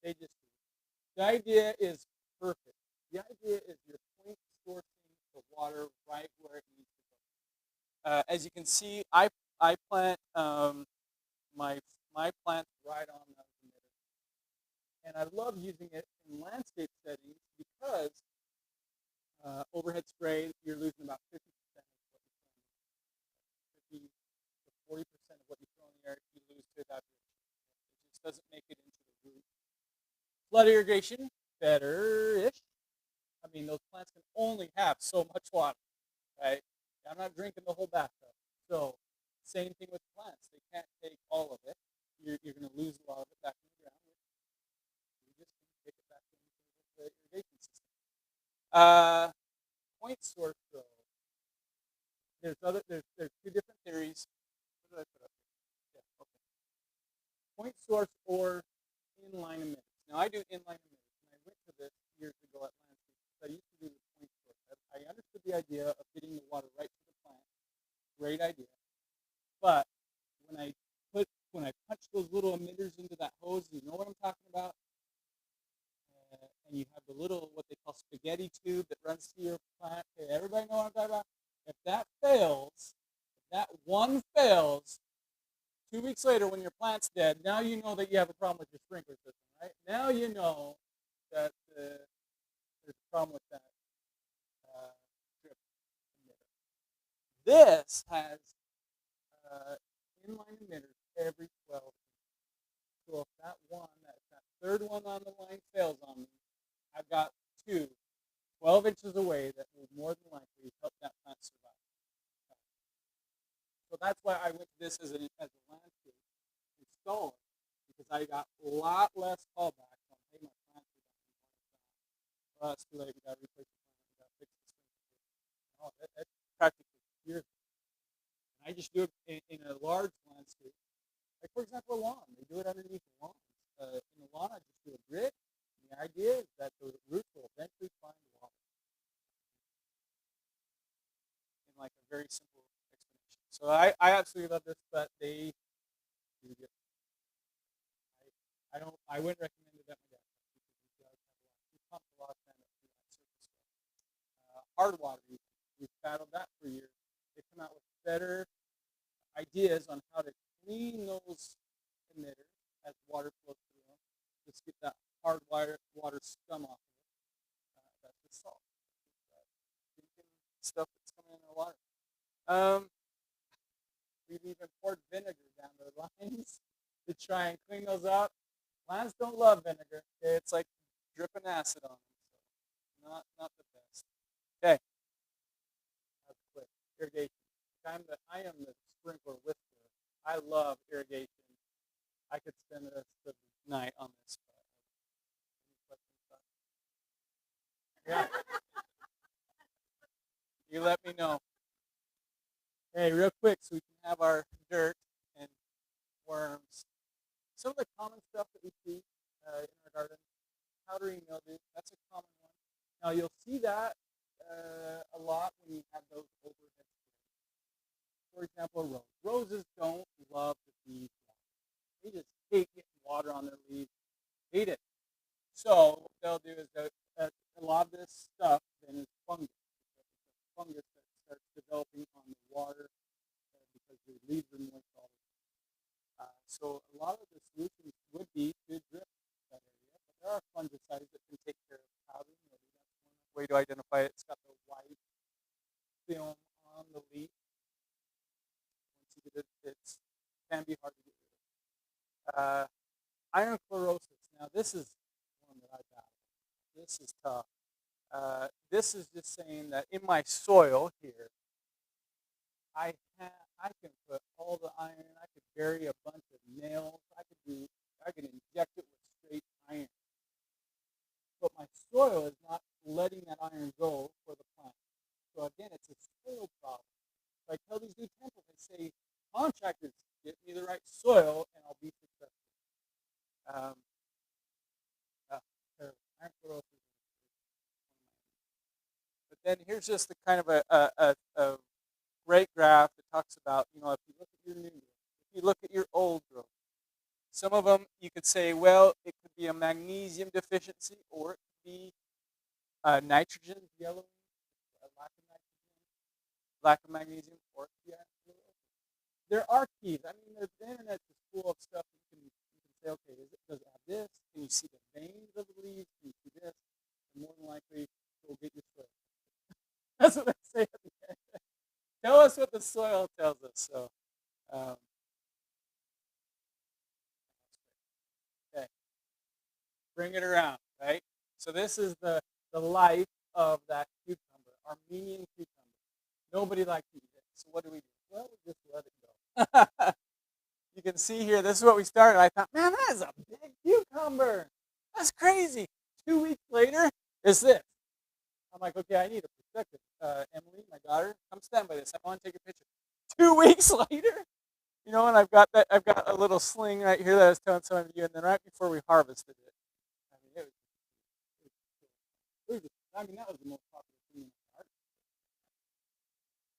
They just do. The idea is perfect. The idea is you're point sourcing the water right where it needs to go. As you can see, I plant my plants right on the emitter, and I love using it in landscape settings because overhead spray you're losing about 50% of what you throw in the air. 50 to 40% of what you throw in the air you lose to evaporation. It just doesn't make it into the root. Flood irrigation, better-ish. I mean, those plants can only have so much water, right? I'm not drinking the whole bathtub. So, same thing with plants. They can't take all of it. You're going to lose a lot of it back in the ground. You just can take it back into the irrigation system. Point source, though. There's two different theories. What did I put up here? Yeah, okay. Point source or inline emitters. Now, I do inline emitters, and I went to this years ago at landscape. I used to do the point source. I understood the idea of getting the water right to the plant. Great idea. But when I punch those little emitters into that hose, you know what I'm talking about? And you have the little, what they call spaghetti tube that runs through your plant. Okay, everybody know what I'm talking about? If that fails, if that one fails, 2 weeks later when your plant's dead, now you know that you have a problem with your sprinkler system, right? Now you know that there's a problem with that drip emitter. This has inline emitters every 12 inches. So if that third one on the line fails on me, I've got two 12 inches away that will more than likely help that plant survive. So that's why I went to this as a landscape installer, because I got a lot less callback on, hey, my plants are dying. Well, it's too late. We got to replace the plant. We got to fix the sprinkler. That's practically years. I just do it in a large landscape. Like, for example, a lawn. They do it underneath the lawns. In the lawn, I just do a grid. And the idea is that the roots will eventually find water. In like a very simple explanation. So I absolutely love this, but they do get. I wouldn't recommend it at my dad's house because he does have a lot. He pumps a lot of sand up through that surface stuff. Hard water, we've battled that for years. They come out with better ideas on how to clean those emitters as water flows through them. Just get that hard water scum off of it. That's the salt. Stuff that's coming in the water. We've even poured vinegar down the lines to try and clean those up. Plants don't love vinegar. Okay? It's like dripping acid on them. So not the best. Okay. That's quick. Irrigation. I am the sprinkler whisperer. I love irrigation. I could spend the rest of the night on this. Yeah. You let me know. Hey, real quick, so we can have our dirt and worms. Some of the common stuff that we see in our garden, powdery mildew, that's a common one. Now, you'll see that a lot when you have those overhead sprays. For example, a rose. Roses don't love to be water. They just hate getting water on their leaves. Hate it. So what they'll do is a lot of this stuff then is fungus. It's a fungus that starts developing on the water leaves are moist all the time. So a lot of the solutions would be to drip that area, but there are fungicides that can take care of powdery mildew. That's one way to identify it. It's got the white film on the leaf. Once you get it, it can be hard to get rid of. Iron chlorosis. Now this is one that I battle. This is tough. This is just saying that in my soil here, I can put all the iron. I could bury a bunch of nails. I can inject it with straight iron. But my soil is not letting that iron go for the plant. So again, it's a soil problem. So I tell these new temples, I say, contractors, get me the right soil, and I'll be successful. Iron chlorosis. But then here's just the kind of a great graph that talks about, if you look at your new growth, if you look at your old growth, some of them you could say, well, it could be a magnesium deficiency, or it could be nitrogen yellowing, a lack of magnesium, or it could be acidosis. There are keys. I mean, the internet is full of stuff that you can say, okay, does it have this? Can you see the veins of the leaves? Can you see this? And more than likely, you'll get your soil. That's what they say at the end. Tell us what the soil tells us. So, okay, bring it around, right? So this is the life of that cucumber, Armenian cucumber. Nobody likes to eat it. So what do? Well, we just let it go. You can see here, this is what we started. I thought, man, that is a big cucumber. That's crazy. 2 weeks later, is this. I'm like, okay, I need a perspective. Emily, my daughter, come stand by this. I want to take a picture. 2 weeks later, and I've got a little sling right here that I was telling some of you, and then right before we harvested it, that was the most popular thing in the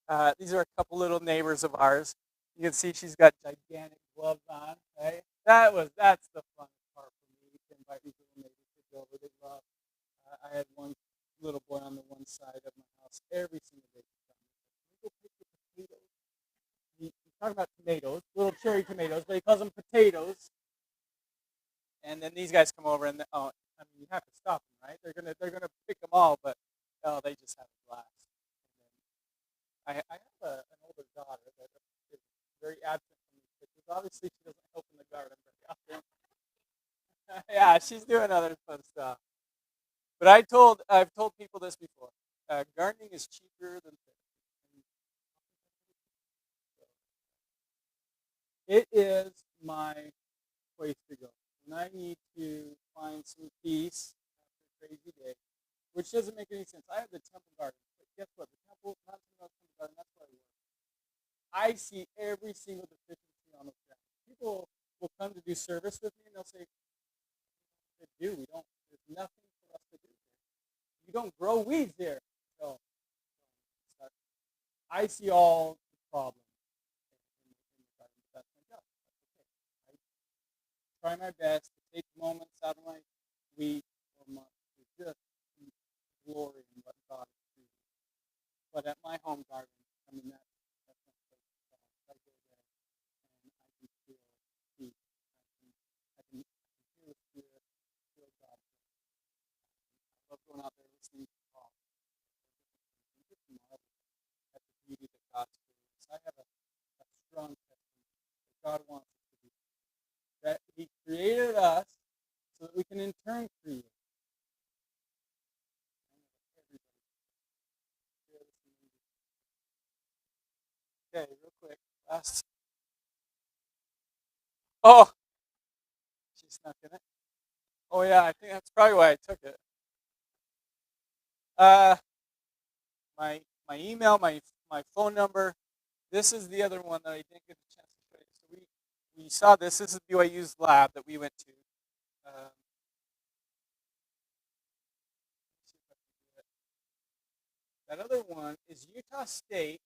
garden. These are a couple little neighbors of ours. You can see she's got gigantic gloves on, right? That's the fun part for me. You can invite these little neighbors to go over. They love. I had one little boy on the one side of my house every single day. Can we go pick the potatoes? He's talking about tomatoes, little cherry tomatoes, but he calls them potatoes. And then these guys come over, and you have to stop them, right? They're gonna pick them all, but they just have a blast. And then I have an older daughter that is very absent from these pictures. Obviously, she doesn't help in the garden very often. Yeah, she's doing other fun stuff. But I've told people this before. Gardening is cheaper than therapy. It is my place to go. When I need to find some peace after a crazy day, which doesn't make any sense. I have the temple garden, but guess what? The temple, not the temple garden, that's where I work. I see every single deficiency on the ground. People will come to do service with me, and they'll say, there's nothing for us to do here. You don't grow weeds there. So I see all the problems in the garden, but that's my job. That's okay. I try my best to take moments out of my week or month to just see glory in what God is doing. But at my home garden, that's my place to go. I go there and I can feel peace. I can feel the Spirit, feel God. I love going out there listening to talk. It's marvelous at the beauty that God's created. So I have a strong testimony that God wants us to be. That He created us so that we can in turn create. Okay, real quick. Last. Oh, she snuck in it. Oh yeah, I think that's probably why I took it. My email, my phone number. This is the other one that I didn't get a chance to show you. So we saw this. This is BYU's lab that we went to. That other one is Utah State.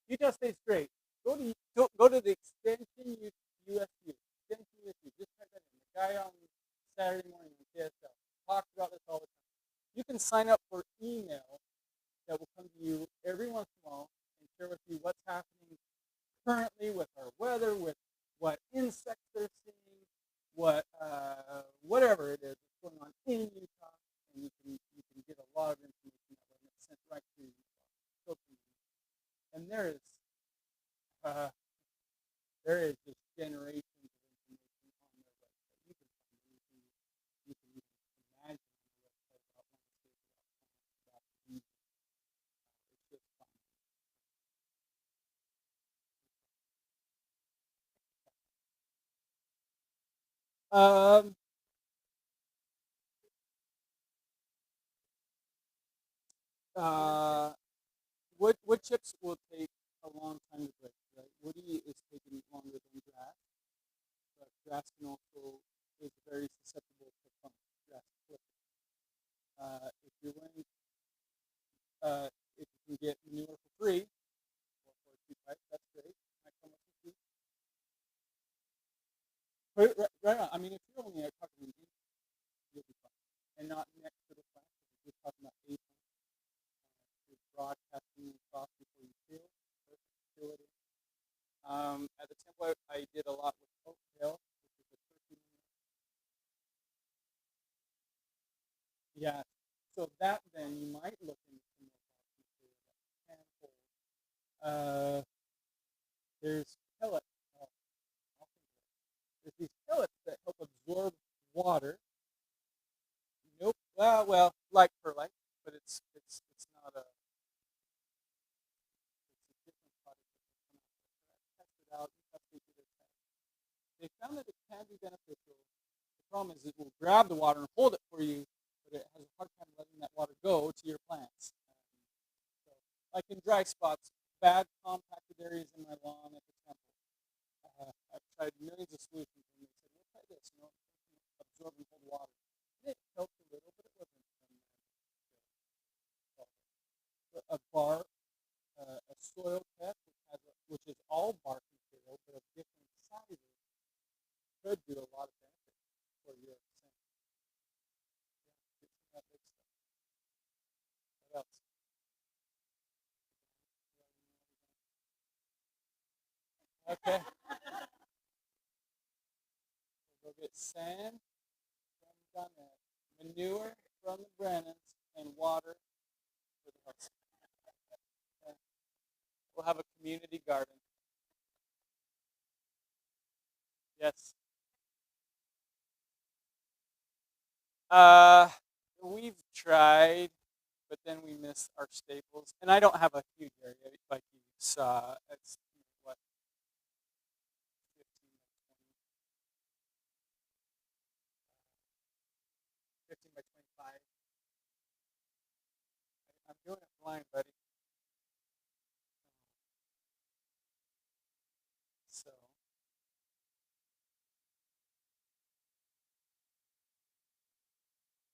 Utah State's great. Go to the Extension USU. Extension USU. Just type that in. The guy on Saturday morning on KSL. can sign up for email that will come to you every once in a while and share with you what's happening currently with our weather, with what insects they're seeing, whatever it is that's going on in Utah, and you can get a lot of information that way, and it's sent right to you. And uh, there is just generations of information on their website. You can find anything you can even imagine on the website about landscape, about plants, about diseases. It's just fun. Um, uh, wood chips will take a long time to break, right? Woody is taking longer than grass, but grass can also is very susceptible to fungus. Grass clipping. If you're willing, if you can get manure for free or for a cheap price, that's great. Might come with some fees. Put it right on. I mean, if you're only talking an inch, you'll be fine, and not next to the plant. If you're talking about 8 inches, you're broadcasting across before you peel. Peel it in. At the temple, I did a lot with oaktail, which is a turkey. Yeah. So that then you might look into some more box material that can hold. There's pellets. Oh, there's these pellets that help absorb water. Nope. Like perlite, but it's not a. It's a different product that they come out with. I tested out. They found that it can be beneficial. The problem is it will grab the water and hold it for you, but it has a hard time letting that water go to your plants. So, like in dry spots, bad compacted areas in my lawn at the temple. I've tried millions of solutions, and they said, "Well, try this. Absorb and hold water." And it helped a little, but it wasn't. A bark, a soil test, which is all bark material, but of different sizes, could do a lot of benefit for your scent. Yeah, get some of that big stuff. What else? Okay. We'll go get sand from Donette, manure from the Brennans, and water for the house. Okay. We'll have a community garden. Yes. Uh, we've tried, but then we miss our staples. And I don't have a huge area like you saw. It's what 15 by 20, 15 by 25. I'm doing it blind, buddy. So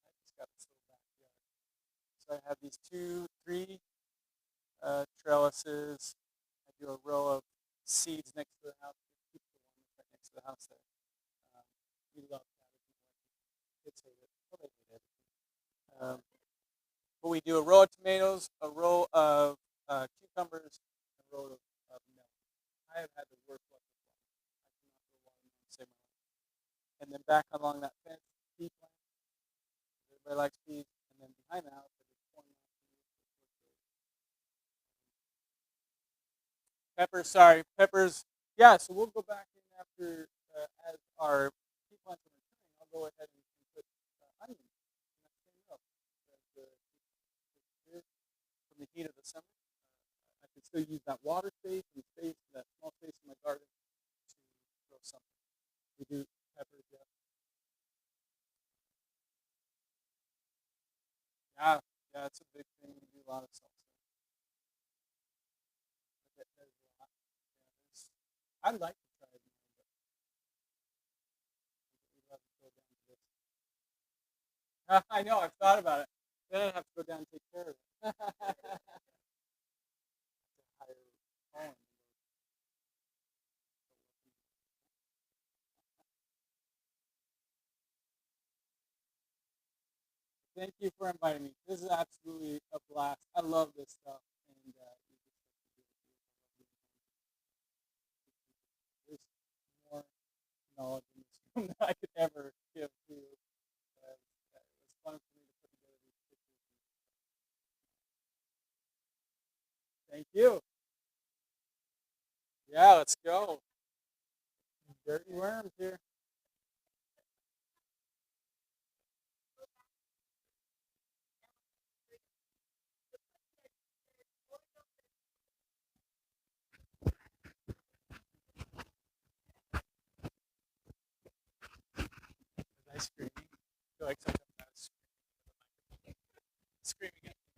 I just got this little backyard. So I have these three trellises. I do a row of seeds next to the house. Keep the one right next to the house there. Um, we love cabbage. Kids hate it. Well, they hate everything. But we do a row of tomatoes, a row of cucumbers, and a row of melon. I have had the worst luck with watermelon. I cannot grow watermelon to save my life. And then back along that fence, pea plant. Everybody likes peas. And then behind the house, I do corn. Peppers, sorry, peppers. Yeah, so we'll go back in after as our pea plants are maturing. I'll go ahead and put onions in that same row. From the heat of the summer, I can still use that water space and space, that small space in my garden to grow something. We do peppers, yeah. Yeah, yeah, it's a big thing. We do a lot of salsa. There's a lot. Yeah, I'd like to try it more, but we'd have to go down to this. I know, I've thought about it. Then I'd have to go down and take care of it. Hire Colin. Thank you for inviting me. This is absolutely a blast. I love this stuff, and there's more knowledge in this room than I could ever give to. It was fun for me to put together these pictures. Thank you. Yeah, let's go. Dirty worms here. Ice cream. I feel like sometimes